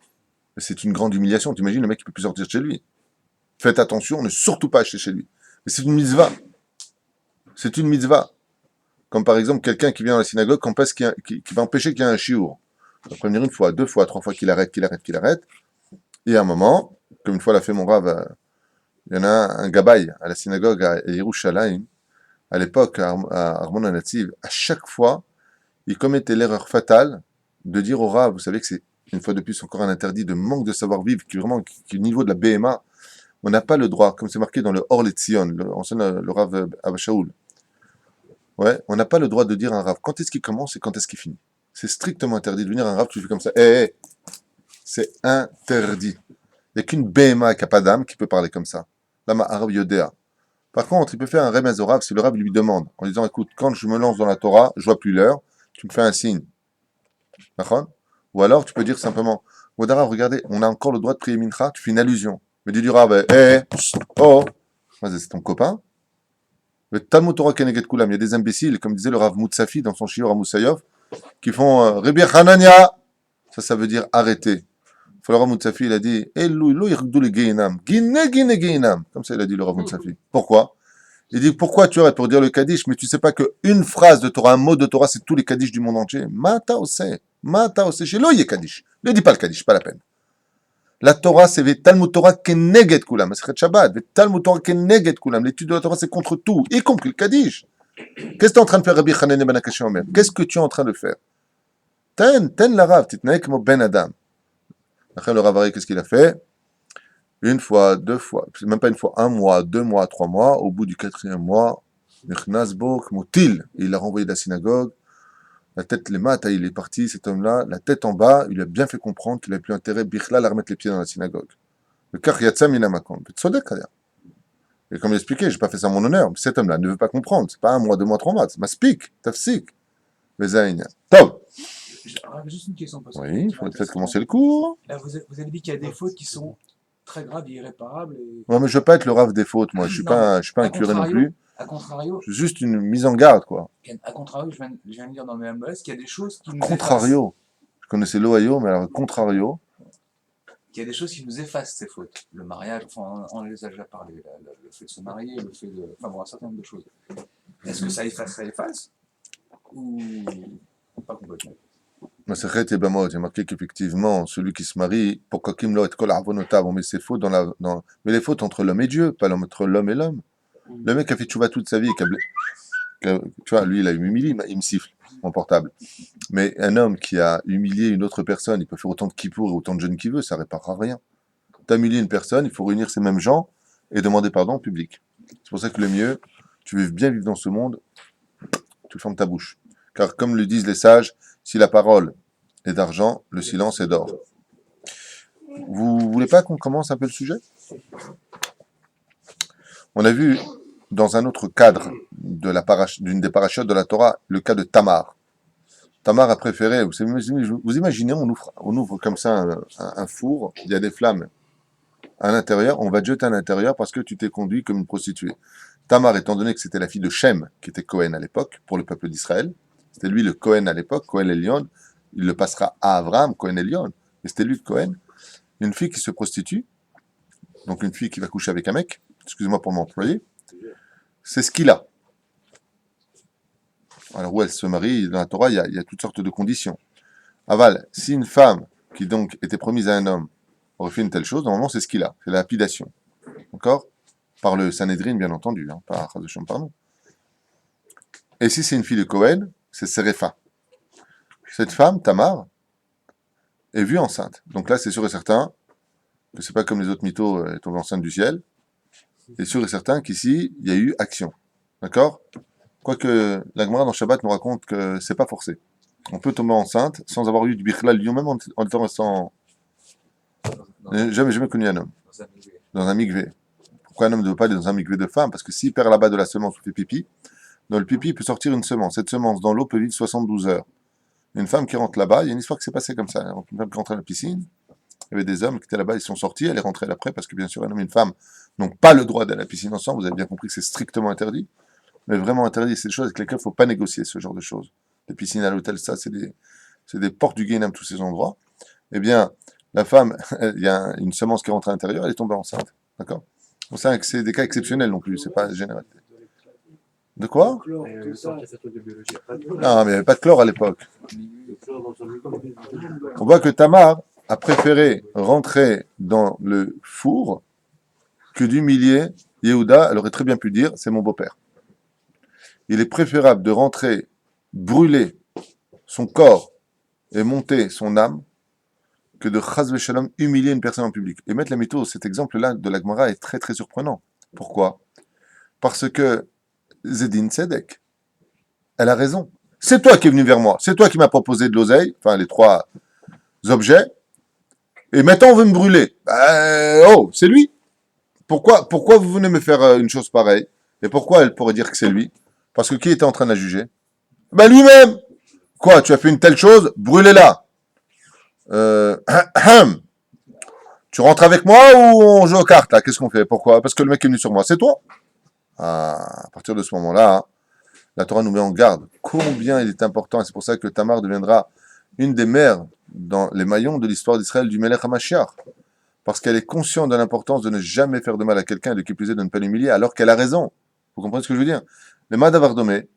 C'est une grande humiliation. T'imagines, le mec, il peut plus sortir de chez lui. Faites attention, ne surtout pas acheter chez lui. Mais c'est une mitzvah. C'est une mitzvah. Comme par exemple, quelqu'un qui vient dans la synagogue, qui va empêcher qu'il y ait un chiour. Il va prévenir une fois, deux fois, trois fois qu'il arrête. Et à un moment, comme une fois l'a fait mon rave, il y en a un gabaï à la synagogue à Yerushalayim, à l'époque, à Armon HaNatziv, à chaque fois, il commettait l'erreur fatale de dire au rave, vous savez que c'est une fois de plus encore un interdit de manque de savoir-vivre, qui est vraiment qui est au niveau de la BMA, on n'a pas le droit, comme c'est marqué dans le Or Letzion, le rave Abba Shaul. Ouais, on n'a pas le droit de dire à un rave quand est-ce qu'il commence et quand est-ce qu'il finit. C'est strictement interdit de venir à un rave, tu fais comme ça. C'est interdit. Il n'y a qu'une BMA qui n'a pas d'âme qui peut parler comme ça. Lama Arav Yodea. Par contre, il peut faire un remez au rave si le rave lui demande, en disant, écoute, quand je me lance dans la Torah, je vois plus l'heure, tu me fais un signe. D'accord? Ou alors, tu peux dire simplement, Wadara, regardez, on a encore le droit de prier Mincha, tu fais une allusion. Mais dis du rave, oh, c'est ton copain. Le Talmud Torah Keneget Kulam, il y a des imbéciles, comme disait le Rav Moutsafi dans son shiur à Moussayov, qui font Rebi Hanania. Ça veut dire arrêter. Le Rav Moutsafi, il a dit Elou yirgdou le Geinam. Geinam. Comme ça, il a dit le Rav Moutsafi. Pourquoi? Il dit pourquoi tu arrêtes pour dire le Kaddish, mais tu sais pas qu'une phrase de Torah, un mot de Torah, c'est tous les Kaddish du monde entier. Mata ose. Chez l'oye Kaddish. Ne dis pas le Kaddish, pas la peine. La Torah, c'est Talmud Torah Keneget Kulam. C'est Shabbat. Talmud Torah Keneget Kulam. L'étude de la Torah, c'est contre tout, y compris le Kaddish. Qu'est-ce que tu es en train de faire, Rabbi Hanani ben Akashi Omer? Qu'est-ce que tu es en train de faire? Ten la Rav, titnae comme Ben Adam. Après, le Ravari, qu'est-ce qu'il a fait? Une fois, deux fois, même pas une fois, 1 mois, 2 mois, 3 mois. Au bout du 4e mois, il l'a renvoyé de la synagogue. La tête, les maths, il est parti, cet homme-là, la tête en bas, il lui a bien fait comprendre qu'il n'avait plus intérêt, Bichlal, à remettre les pieds dans la synagogue. Le kach yatzam inamakom. Et comme il expliquait, je n'ai pas fait ça à mon honneur, mais cet homme-là ne veut pas comprendre. C'est pas 1 mois, 2 mois, 3 mois, c'est maspik, tafsik. Top. Juste une question. Parce Oui, il faut peut-être commencer le cours. Là, vous avez dit qu'il y a des fautes qui sont très graves et irréparables. Ouais, mais je veux pas être le rave des fautes, moi. Je suis pas un curé non plus. A contrario, C'est juste une mise en garde, quoi. à contrario, je viens de dire dans le MLS qu'il y a des choses qui nous Contrario. Je connaissais l'Ohio, mais alors contrario. Il y a des choses qui nous effacent ces fautes. Le mariage, enfin, on les a déjà parlé. Le fait de se marier, le fait de. Enfin bon, un certain nombre de choses. Est-ce que ça efface ou pas complètement? Masechet Yebamot, il y a marqué qu'effectivement, celui qui se marie, pourquoi Kim Lo et Kol Avonotav, on met ses fautes mais les fautes entre l'homme et Dieu, pas entre l'homme et l'homme. Le mec a fait tchouva toute sa vie, tu vois, lui, il a humilié, il me siffle, mon portable. Mais un homme qui a humilié une autre personne, il peut faire autant de kippour et autant de jeûnes qu'il veut, ça réparera rien. T'as humilié une personne, il faut réunir ces mêmes gens et demander pardon en public. C'est pour ça que le mieux, tu veux bien vivre dans ce monde, tu fermes ta bouche. Car comme le disent les sages, si la parole est d'argent, le silence est d'or. Vous voulez pas qu'on commence un peu le sujet? On a vu dans un autre cadre d'une des parachutes de la Torah, le cas de Tamar. Tamar a préféré, vous imaginez, on ouvre comme ça un four, il y a des flammes à l'intérieur, on va te jeter à l'intérieur parce que tu t'es conduit comme une prostituée. Tamar, étant donné que c'était la fille de Shem, qui était Cohen à l'époque, pour le peuple d'Israël, c'était lui le Cohen à l'époque, Cohen Elion, il le passera à Abraham, Cohen Elion, mais c'était lui le Cohen. Une fille qui se prostitue, donc une fille qui va coucher avec un mec, excusez-moi pour m'employer, c'est ce qu'il a. Alors où elle se marie, dans la Torah, il y a toutes sortes de conditions. Aval, si une femme qui donc était promise à un homme aurait fait une telle chose, normalement c'est ce qu'il a, c'est la lapidation. D'accord? Par le Sanhédrin, bien entendu, hein, par Chazashon, par nous. Et si c'est une fille de Cohen, c'est Serefa. Cette femme, Tamar, est vue enceinte. Donc là, c'est sûr et certain que c'est pas comme les autres mythos, elle est tombée enceinte du ciel. C'est sûr et certain qu'ici, il y a eu action. D'accord? Quoique la Gemara dans Shabbat nous raconte que c'est pas forcé. On peut tomber enceinte sans avoir eu du bichlal lion, même en étant restant. Jamais connu un homme dans un mikvé. Pourquoi un homme ne veut pas aller dans un mikvé de femme? Parce que s'il perd là-bas de la semence ou fait pipi, dans le pipi, il peut sortir une semence. Cette semence, dans l'eau, peut vivre 72 heures. Une femme qui rentre là-bas, il y a une histoire qui s'est passée comme ça. Une femme qui rentrait à la piscine, il y avait des hommes qui étaient là-bas, ils sont sortis, elle est rentrée après, parce que bien sûr, un homme et une femme n'ont pas le droit d'aller à la piscine ensemble. Vous avez bien compris que c'est strictement interdit. Mais vraiment interdit, c'est des choses avec lesquelles il ne faut pas négocier, ce genre de choses. Les piscines à l'hôtel, ça, c'est des portes du Guénam, tous ces endroits. Eh bien, la femme, il y a une semence qui rentre à l'intérieur, elle est tombée enceinte. D'accord? Pour ça, c'est des cas exceptionnels non plus, c'est pas général. De quoi? Chlore, tout ça. Non, mais il n'y avait pas de chlore à l'époque. On voit que Tamar a préféré rentrer dans le four que d'humilier Yehuda. Elle aurait très bien pu dire, c'est mon beau-père. Il est préférable de rentrer, brûler son corps et monter son âme que de chas v'shalom humilier une personne en public. Et mettre la mytho, cet exemple-là de la Gemara est très très surprenant. Pourquoi? Parce que Zedin Tzedek, elle a raison. C'est toi qui es venu vers moi, c'est toi qui m'as proposé de l'oseille, enfin les trois objets, et maintenant on veut me brûler. Oh, c'est lui. Pourquoi vous venez me faire une chose pareille? Et pourquoi elle pourrait dire que c'est lui? Parce que qui était en train de la juger? Ben lui-même. Quoi, tu as fait une telle chose? Brûlez-la. Tu rentres avec moi ou on joue aux cartes là? Qu'est-ce qu'on fait? Pourquoi? Parce que le mec est venu sur moi, c'est toi. À partir de ce moment-là, hein, la Torah nous met en garde combien il est important, et c'est pour ça que Tamar deviendra une des mères dans les maillons de l'histoire d'Israël du Melech HaMashiach. Parce qu'elle est consciente de l'importance de ne jamais faire de mal à quelqu'un et de qui plus est de ne pas l'humilier, alors qu'elle a raison. Vous comprenez ce que je veux dire? Les Madavardomé,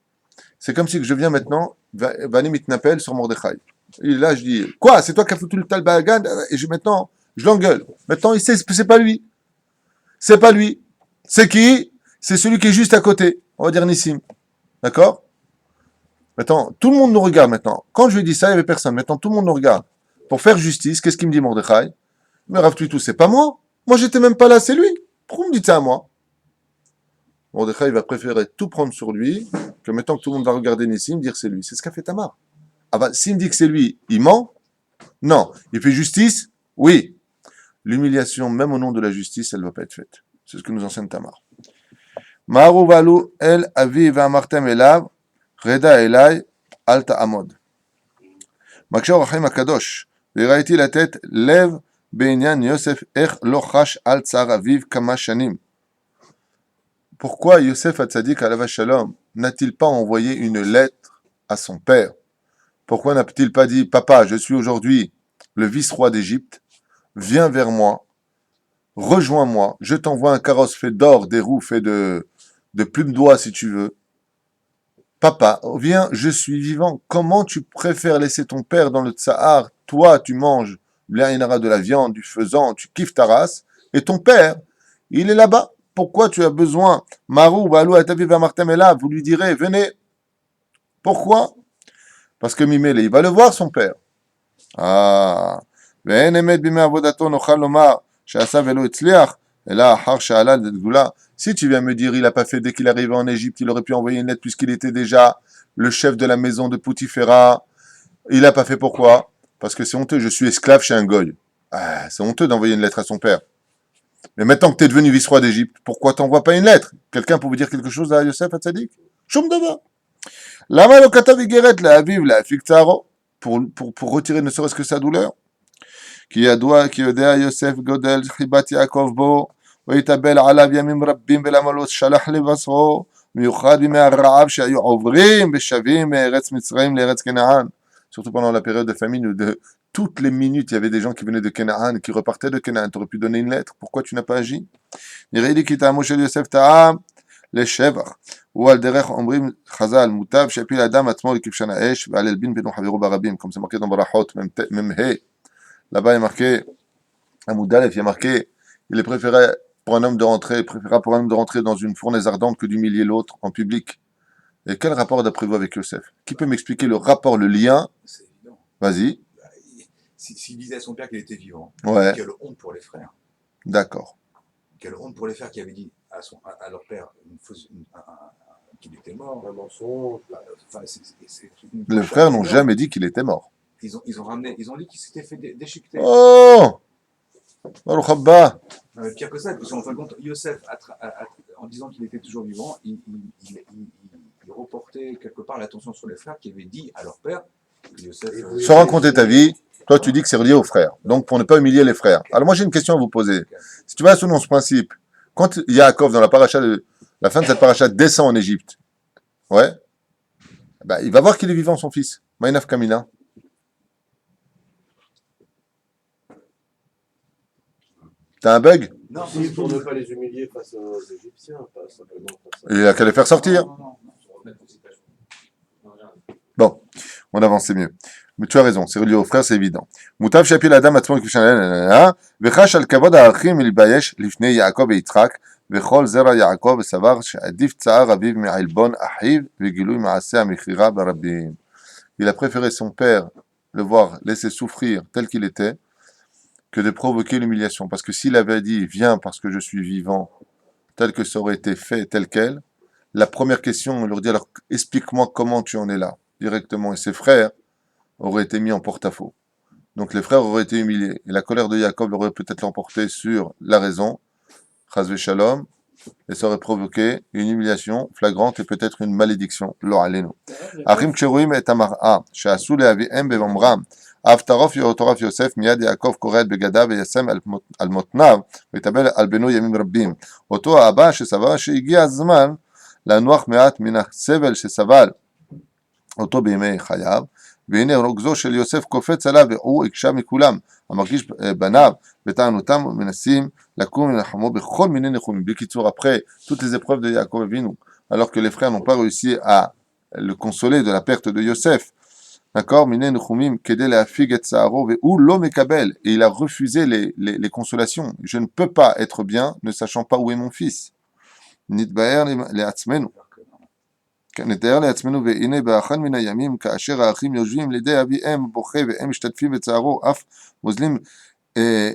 c'est comme si je viens maintenant, Vani Mitnapel sur Mordechai. Et là, je dis, quoi? C'est toi qui as foutu le Talbagan? Et maintenant, je l'engueule. Maintenant, il sait, c'est pas lui. C'est pas lui. C'est qui? C'est celui qui est juste à côté. On va dire Nissim. D'accord? Maintenant, tout le monde nous regarde maintenant. Quand je lui ai dit ça, il n'y avait personne. Maintenant, tout le monde nous regarde. Pour faire justice, qu'est-ce qu'il me dit Mordechai? Mais Rav Tuitou, c'est pas moi. Moi, j'étais même pas là, c'est lui. Pourquoi vous me dites ça à moi? Mordechai, il va préférer tout prendre sur lui, que maintenant que tout le monde va regarder Nissim, dire c'est lui. C'est ce qu'a fait Tamar. Ah bah, s'il me dit que c'est lui, il ment? Non. Il fait justice? Oui. L'humiliation, même au nom de la justice, elle ne doit pas être faite. C'est ce que nous enseigne Tamar. Maru valu el avi v'amartem elav, reda elai, alta amod. Makshor Achim Akadosh, v'iraiti la tête, lève, Be'inyan Yosef ech lo chash al tsar aviv kama shanim. Pourquoi Yosef Hatzadik alav shalom n'a-t-il pas envoyé une lettre à son père? Pourquoi n'a-t-il pas dit, papa, je suis aujourd'hui le vice-roi d'Égypte, viens vers moi, rejoins-moi, je t'envoie un carrosse fait d'or, des roues fait de plumes d'oie si tu veux. Papa, viens, je suis vivant. Comment tu préfères laisser ton père dans le Tsahar? Toi, tu manges de la viande, du faisan, tu kiffes ta race. Et ton père, il est là-bas. Pourquoi tu as besoin? Marou, Balou, Atavi, Martem est là. Vous lui direz, venez. Pourquoi? Parce que Mimele, il va le voir, son père. Ah. ואין אמת בימי עבודתו נוכל לומר שעשה ולא הצליח, אלא אחר שעלה לגדולה. Si tu viens me dire, il n'a pas fait dès qu'il est arrivé en Égypte, il aurait pu envoyer une lettre puisqu'il était déjà le chef de la maison de Poutifera. Il n'a pas fait pourquoi? Parce que c'est honteux, je suis esclave chez un goy. Ah, c'est honteux d'envoyer une lettre à son père. Mais maintenant que tu es devenu vice-roi d'Égypte, pourquoi t'envoies pas une lettre? Quelqu'un peut vous dire quelque chose à Yosef Hatzadik? Shum dava. Lama lo katav igeret la aviv la afik tsaro. Pour retirer ne serait-ce que sa douleur. כי ידוע כי יודע יוסף גודל חיבת יעקב בו ויתאבל עליו ימים רבים ולמה לא שלח לבשרו מיוחד בימי הרעב שהיו עוברים ושבים מארץ מצרים לארץ כנען. Surtout pendant la période de famine où toutes les minutes il y avait des gens qui venaient de Canaan qui repartaient de Canaan. Tu aurais pu donner une lettre. Pourquoi tu n'as pas agi? נראה לי כי טעמו של יוסף טעם לשבח ועל דרך אומרים חז"ל מוטב שיפיל האדם עצמו לכבשן האש ועל ילבין בנו חברו ברבים, comme c'est marqué dans Barachot memhe. Là-bas, il est marqué, à Moudalef, il est marqué, il est préférable pour un homme de rentrer dans une fournaise ardente que d'humilier l'autre en public. Et quel rapport d'après vous avec Yosef? Qui peut m'expliquer le rapport, le lien? C'est évident. Vas-y. S'il disait à son père qu'il était vivant, Ouais. quelle honte pour les frères. D'accord. Quelle honte pour les frères qui avaient dit à leur père qu'il était mort. Un mensonge. Enfin, Les frères n'ont jamais dit qu'il était mort. Ils ont dit qu'il s'était fait déchiqueter. Oh! Baruch Haba. Pire que ça, parce qu'en fin de compte, Yosef, en disant qu'il était toujours vivant, il reportait quelque part l'attention sur les frères qui avaient dit à leur père que Yosef. Sans raconter ta vie, toi tu dis que c'est relié aux frères. Donc pour ne pas humilier les frères. Alors moi j'ai une question à vous poser. Si tu vas selon ce principe, quand Yaakov dans la paracha la fin de cette paracha descend en Égypte, ouais, bah, il va voir qu'il est vivant son fils. Maïnaf Kamina. T'as un bug? Non, Si, pour ne pas les humilier face aux Égyptiens, pas simplement face à... Il a qu'à les faire sortir. Bon, on avance, c'est mieux. Mais tu as raison, c'est relié aux frères, c'est évident. Mutav shapil adam atzmo kvishan vechash al kavod ha'achim ilbayesh lifnei Yaakov et Yitzhak vechol zera Yaakov savar she'adif tsa'ar aviv me'ilbon ahiv vegilui ma'aseh ha'mechira barabim. Il a préféré son père le voir laisser souffrir tel qu'il était que de provoquer l'humiliation. Parce que s'il avait dit « Viens parce que je suis vivant », tel que ça aurait été fait, tel quel, la première question, on leur dit « Alors, explique-moi comment tu en es là » directement. Et ses frères auraient été mis en porte-à-faux. Donc les frères auraient été humiliés. Et la colère de Jacob aurait peut-être l'emporté sur la raison, Chazve Shalom, et ça aurait provoqué une humiliation flagrante et peut-être une malédiction. Lo alenu. Achim ksheruim et amar'a, she'asu le'avihem bevamram, Aftarov Yotoraf Yosef Miad Yaakov Koret Begadav Yasem al Motnav Vitabel al Beno Yamim Rabbim. Oto Abba Shesavar Sheigi Azman la Noach Meat Minach Sevel Shesaval Oto Bimei Chayav והנה רוגזו של יוסף קופץ עליו והוא הקשה מכולם המרגיש בניו וטענותם מנסים לקום ולחמו בכל מיני ניחומים. בקיצור, après toutes les épreuves de Yaakov Avinu, alors que les frères n'ont pas réussi à le consoler de la perte de Yosef, d'accord, et il a refusé les consolations. Je ne peux pas être bien ne sachant pas où est mon fils. נתאר לעצמנו והנה באחד מן הימים כאשר האחים יושבים לידי אביהם בוכה והם משתתפים בצערו אף מוזלים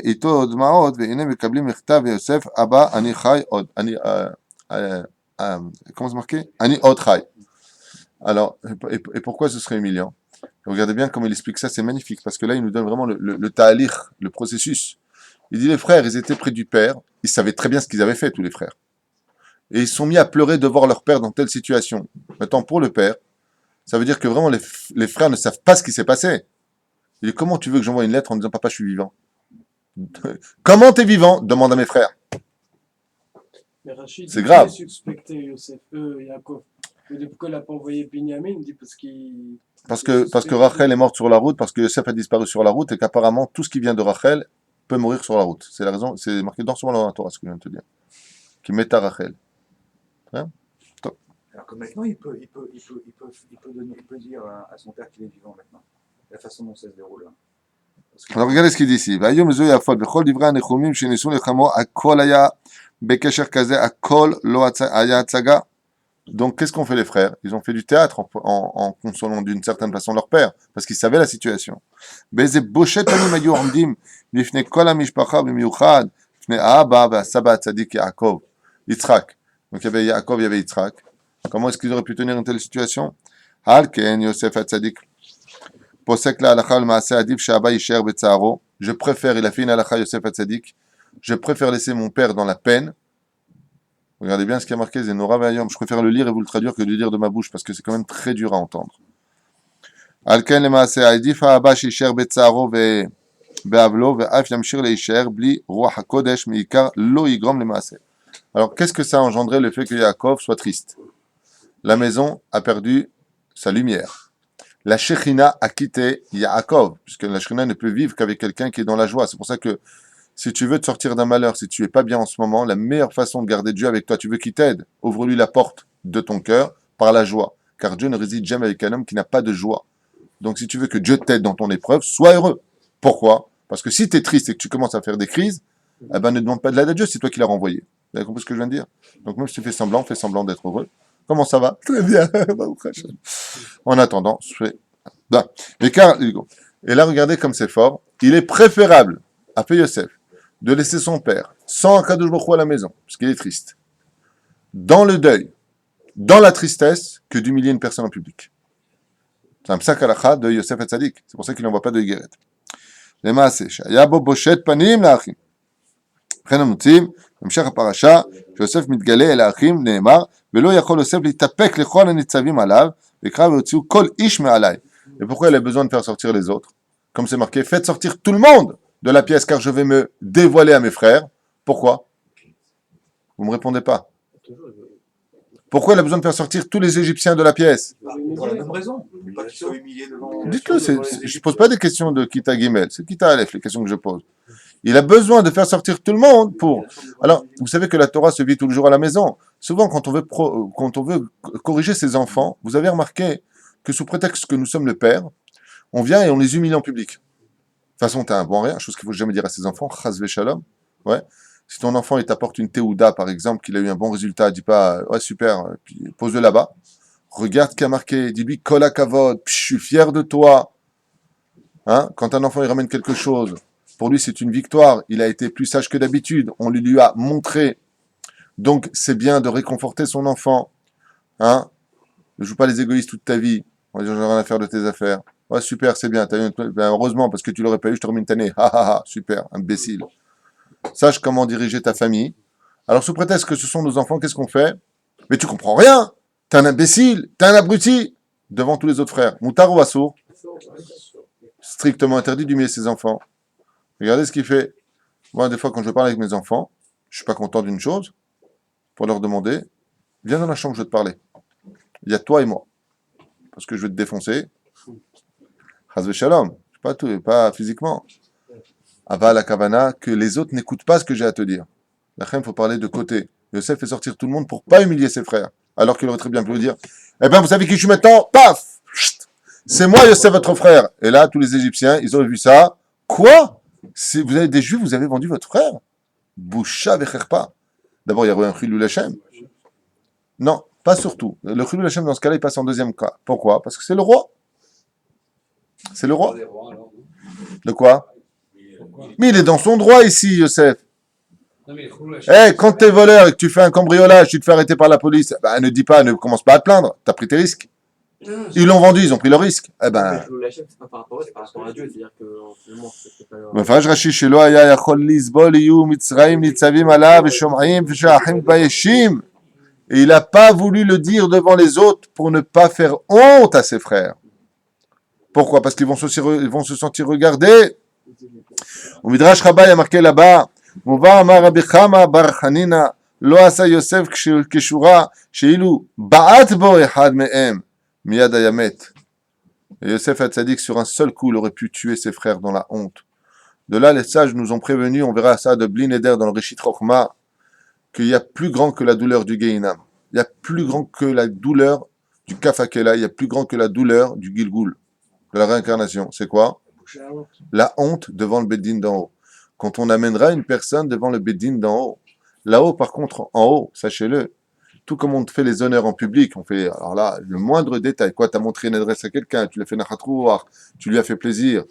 איתו דמעות והנה מקבלים מכתב ויוסף אבא אני חי עוד comment c'est marqué? אני עוד חי. Alors, et pourquoi ce serait humiliant? Regardez bien comment il explique ça, c'est magnifique, parce que là, il nous donne vraiment le ta'alich, le processus. Il dit, les frères, ils étaient près du père, ils savaient très bien ce qu'ils avaient fait, tous les frères. Et ils sont mis à pleurer de voir leur père dans telle situation. Maintenant, pour le père, ça veut dire que vraiment, les frères ne savent pas ce qui s'est passé. Il dit, comment tu veux que j'envoie une lettre en disant, papa, je suis vivant? Comment t'es vivant? Demande à mes frères. Mais Rachid, C'est grave. Il suspectait Yosef, Yaakov. Mais pourquoi il n'a pas envoyé Binyamin? Il dit parce que Rachel est morte sur la route, parce que Yosef a disparu sur la route, et qu'apparemment, tout ce qui vient de Rachel peut mourir sur la route. C'est la raison, c'est marqué dans la Torah, ce que je viens de te dire. Qui met à Rachel. Hein? Alors que maintenant, il peut dire à son père qu'il est vivant maintenant. La façon dont ça se déroule. Hein. Parce que- Alors regardez ce qu'il dit ici. והיום זו יפות, בכל דברי הניחומים שניסו לחמו, הכל היה בקשר כזה, הכל לא היה הצגה. Donc qu'est-ce qu'ont fait les frères? Ils ont fait du théâtre en consolant d'une certaine façon leur père, parce qu'ils savaient la situation. באיזה בושת פנים היו עומדים לפני כל המשפחה, במיוחד לפני האבא והסבא הצדיק יעקב, יצחק. Donc il y avait Yaakov, il y avait Yitzhak. Comment est-ce qu'ils auraient pu tenir une telle situation? על כן יוסף הצדיק פוסק להלכה ולמעשה עדיף שהאבא יישאר בצערו. Je préfère, il a fait une halakha Yosef Hatzadik, je préfère laisser mon père dans la peine. Regardez bien ce qui a marqué, c'est Nora Vayom. Je préfère le lire et vous le traduire que de le dire de ma bouche parce que c'est quand même très dur à entendre. על כן למעשה עדיף האבא שיישאר בצערו ובאבלו ואף ימשיך להישאר בלי רוח הקודש מעיקר לא יגרום למעשה. Alors qu'est-ce que ça a engendré le fait que Yaakov soit triste? La maison a perdu sa lumière. La Shekhinah a quitté Yaakov, puisque la Shekhinah ne peut vivre qu'avec quelqu'un qui est dans la joie. C'est pour ça que si tu veux te sortir d'un malheur, si tu es pas bien en ce moment, la meilleure façon de garder Dieu avec toi, tu veux qu'il t'aide, ouvre-lui la porte de ton cœur par la joie. Car Dieu ne réside jamais avec un homme qui n'a pas de joie. Donc si tu veux que Dieu t'aide dans ton épreuve, sois heureux. Pourquoi? Parce que si tu es triste et que tu commences à faire des crises, eh ben ne demande pas de l'aide à Dieu, c'est toi qui l'as renvoyé. Vous avez compris ce que je viens de dire? Donc même si tu fais semblant d'être heureux. Comment ça va? Très bien. En attendant, je fais... Ben, et là, regardez comme c'est fort. Il est préférable à Yosef de laisser son père sans Akadosh Baruch Hu à la maison, parce qu'il est triste, dans le deuil, dans la tristesse, que d'humilier une personne en public. C'est un psak halakha de Yosef Hatzadik. C'est pour ça qu'il n'envoie pas de Yigeret. Les maaseh, shaya bo boshet panim laachim. לכן המוצאים, המשך הפרשה, שיוסף מתגלה אל האחים, נאמר, ולא יכול יוסף להתאפק לכל הניצבים עליו, ויקרא והוציאו כל איש מעליי. Et pourquoi il a besoin de faire sortir les autres? Comme c'est marqué, faites sortir tout le monde de la pièce, car je vais me dévoiler à mes frères. Pourquoi? Vous ne me répondez pas. Pourquoi il a besoin de faire sortir tous les Égyptiens de la pièce? Pour la même raison. Pas qu'ils soient humiliés devant. Dites-le, je ne pose pas des questions de Kita Gimel, c'est Kita Aleph, les questions que je pose. Il a besoin de faire sortir tout le monde pour... Alors, vous savez que la Torah se vit tout le jour à la maison. Souvent, quand on veut corriger ses enfants, vous avez remarqué que sous prétexte que nous sommes le père, on vient et on les humilie en public. De toute façon, tu as un bon rien, chose qu'il ne faut jamais dire à ses enfants, chas v'shalom. Ouais. Si ton enfant il t'apporte une théouda, par exemple, qu'il a eu un bon résultat, dis pas, ouais, super, puis pose-le là-bas. Regarde ce qu'il a marqué, dis-lui, kol hakavod, je suis fier de toi. Hein? Quand un enfant il ramène quelque chose, pour lui c'est une victoire, il a été plus sage que d'habitude, on lui a montré. Donc c'est bien de réconforter son enfant. Hein? Ne joue pas les égoïstes toute ta vie. On va dire, j'en ai rien à faire de tes affaires. Ouais, super, c'est bien. Ben, heureusement, parce que tu l'aurais pas eu, je te remets une tannée. Ha ha ha, super, imbécile. Sache comment diriger ta famille. Alors, sous prétexte que ce sont nos enfants, qu'est-ce qu'on fait? Mais tu comprends rien. T'es un imbécile, t'es un abruti. Devant tous les autres frères. Moutar ou assour? Strictement interdit d'humilier ses enfants. Regardez ce qu'il fait. Moi, des fois, quand je parle avec mes enfants, je suis pas content d'une chose, pour leur demander, viens dans la chambre, je vais te parler. Il y a toi et moi. Parce que je vais te défoncer. Chas v'shalom. Pas physiquement. Aval la kavana, que les autres n'écoutent pas ce que j'ai à te dire. La il faut parler de côté. Yosef fait sortir tout le monde pour pas humilier ses frères. Alors qu'il aurait très bien pu lui dire, eh ben, vous savez qui je suis maintenant? Paf! Chut, c'est moi, Yosef, votre frère. Et là, tous les Égyptiens, ils auraient vu ça. Quoi? Vous avez des Juifs, vous avez vendu votre frère? Boucha v'cherpa. D'abord, il y aurait un chilul Hashem. Non, pas surtout. Le chilul Hashem, dans ce cas-là, il passe en deuxième cas. Pourquoi? Parce que c'est le roi. C'est le roi. De quoi? Mais il est dans son droit ici, Yosef. Quand t'es voleur et que tu fais un cambriolage, tu te fais arrêter par la police, bah, ne commence pas à te plaindre. T'as pris tes risques. Ils l'ont vendu, ils ont pris le risque. Eh ben. C'est pas par rapport à eux, c'est par rapport à Dieu. C'est-à-dire que, finalement, c'est pas. מפרש רש"י שלא היה יכול לסבול יהיו מצרים ניצבים עליו ושומעים ושאחים מתביישים. Et il n'a pas voulu le dire devant les autres pour ne pas faire honte à ses frères. Pourquoi? Parce qu'ils vont se sentir regardés. Au Midrash Rabbah, il y a marqué là-bas, מובא אמר רבי חמא בר חנינא לא עשה יוסף כשורה שאילו בעט בו אחד מהם מיד היה מת. Et Yosef Hatzadik, sur un seul coup, il aurait pu tuer ses frères dans la honte. De là, les sages nous ont prévenus, on verra ça de Bli Neder dans le Rishit Chochma, qu'il y a plus grand que la douleur du Gehinam. Il y a plus grand que la douleur du kafakela, il y a plus grand que la douleur du gilgoul, de la réincarnation. C'est quoi? Boucher à honte. La honte devant le Beddin d'en haut. Quand on amènera une personne devant le Beddin d'en haut. Là-haut, par contre, en haut, sachez-le, tout comme on te fait les honneurs en public, on fait, alors là, le moindre détail, quoi, t'as montré une adresse à quelqu'un, tu l'as fait nachatrouar, tu lui as fait plaisir.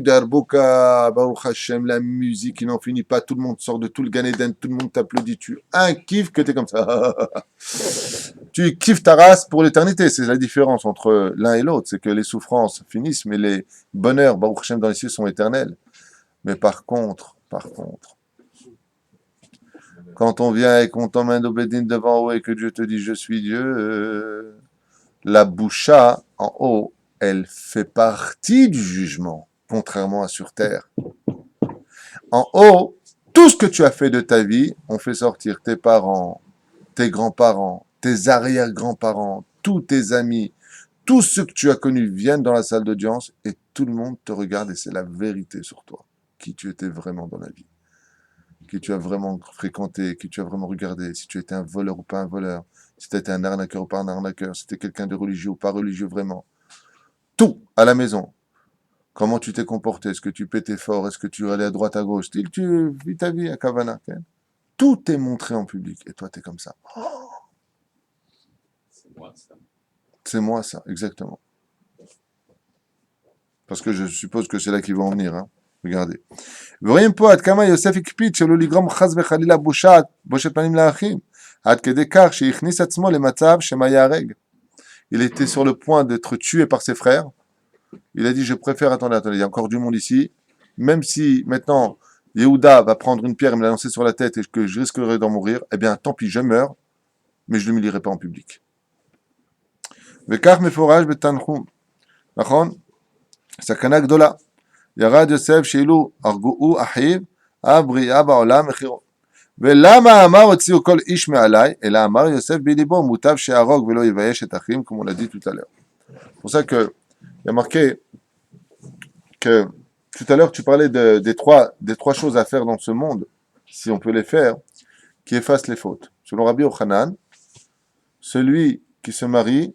Darboka, Baruch Hashem, la musique, il n'en finit pas, tout le monde sort de tout le Gan Eden, tout le monde t'applaudit, tu un kiff que t'es comme ça. Tu kiffes ta race pour l'éternité, c'est la différence entre l'un et l'autre, c'est que les souffrances finissent, mais les bonheurs, Baruch Hashem, dans les cieux sont éternels. Mais par contre, quand on vient et qu'on t'emmène au Bédine devant haut et que Dieu te dit je suis Dieu, la boucha en haut, elle fait partie du jugement, contrairement à sur terre. En haut, tout ce que tu as fait de ta vie, on fait sortir tes parents, tes grands-parents, tes arrière-grands-parents, tous tes amis, tous ceux que tu as connus viennent dans la salle d'audience et tout le monde te regarde et c'est la vérité sur toi, qui tu étais vraiment dans la vie. Qui tu as vraiment fréquenté, qui tu as vraiment regardé, si tu étais un voleur ou pas un voleur, si tu étais un arnaqueur ou pas un arnaqueur, si tu étais quelqu'un de religieux ou pas religieux vraiment. Tout à la maison. Comment tu t'es comporté, est-ce que tu pétais fort, est-ce que tu allais à droite, à gauche, tu vis ta vie à Kavana. Okay? Tout est montré en public et toi tu es comme ça. C'est moi, ça. C'est moi ça, exactement. Parce que je suppose que c'est là qu'ils vont en venir. Hein. regardez. ורואים פה עד כמה יוסף הקפיד שלא לגרום חס וחלילה בושת פנים לאחים, עד כדי כך שהכניס עצמו למצב שמא ייהרג. Il était sur le point d'être tué par ses frères. Il a dit, je préfère, attendez, il y a encore du monde ici. Même si maintenant, Yehuda va prendre une pierre et me la lancer sur la tête et que je risquerais d'en mourir, eh bien, tant pis, je meurs, mais je ne l'humilierai pas en public. וכך מפורש בתנחום, נכון? סכנה גדולה. ירד יוסף שאילו הרגו אחיו, הבריאה בעולם מחירו. ולמה אמר הוציאו כל איש מעלי, אלא אמר יוסף בליבו, מוטב שיהרוג ולא יבייש את אחיו, comme on l'a dit tout à l'heure. C'est pour ça que il y a marqué que tout à l'heure tu parlais des trois choses à faire dans ce monde, si on peut les faire, qui effacent les fautes. Selon Rabbi Yochanan, celui qui se marie,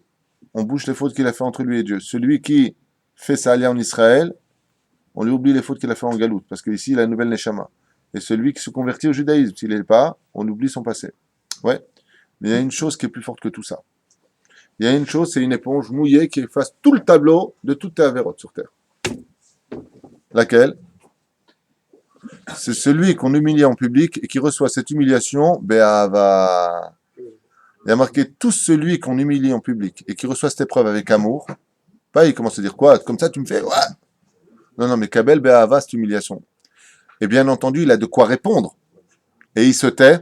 on bouche les fautes qu'il a fait entre lui et Dieu. Celui qui fait sa alia en Israël, on lui oublie les fautes qu'il a fait en Galoute, parce qu'ici il a une nouvelle Neshama. Et celui qui se convertit au judaïsme, s'il n'est pas, on oublie son passé. Ouais. Mais il y a une chose qui est plus forte que tout ça. Il y a une chose, c'est une éponge mouillée qui efface tout le tableau de toutes tes avérotes sur terre. Laquelle? C'est celui qu'on humilie en public et qui reçoit cette humiliation, Béava. Il y a marqué tout celui qu'on humilie en public et qui reçoit cette épreuve avec amour. Pas, il commence à dire quoi? Comme ça, tu me fais, ouais. Non, mais Kabel Béava, cette humiliation. Et bien entendu, il a de quoi répondre. Et il se tait.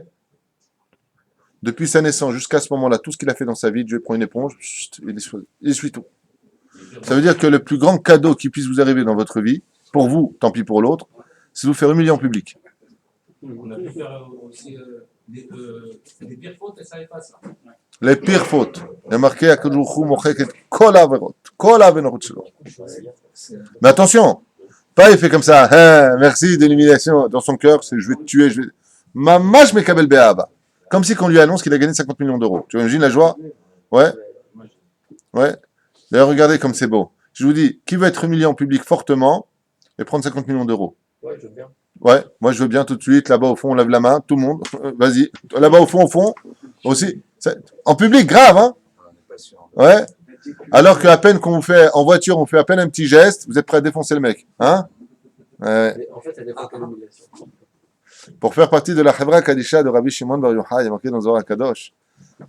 Depuis sa naissance jusqu'à ce moment-là, tout ce qu'il a fait dans sa vie, Dieu prend une éponge, il essuie tout. Ça veut dire que le plus grand cadeau qui puisse vous arriver dans votre vie, pour vous, tant pis pour l'autre, c'est de vous faire humilier en public. On a pu faire aussi des pires fautes et ça n'est pas ça. Les pires fautes. Il y a marqué à Kadourou Mocheket Kol Averot. Kol Averot Shelo. Mais attention, pas il fait comme ça, hein, merci de l'humiliation dans son cœur, c'est je vais te tuer, je vais. Mamash Mekabel Be'ava. Comme si qu'on lui annonce qu'il a gagné 50 millions d'euros. Tu imagines la joie? Ouais. Ouais. D'ailleurs, regardez comme c'est beau. Je vous dis, qui veut être humilié en public fortement et prendre 50 millions d'euros? Ouais, je veux bien. Ouais, moi je veux bien tout de suite, là-bas au fond, on lève la main, tout le monde, vas-y. Là-bas au fond, aussi. En public, grave, hein? Ouais. Alors qu'à peine qu'on vous fait, en voiture, on fait à peine un petit geste, vous êtes prêt à défoncer le mec. Hein? Ouais. En fait, ça dépend de l'humiliation. Pour faire partie de la Chevra Kadisha de Rabbi Shimon Bar Yochai, il y a marqué dans Zohar Kadosh.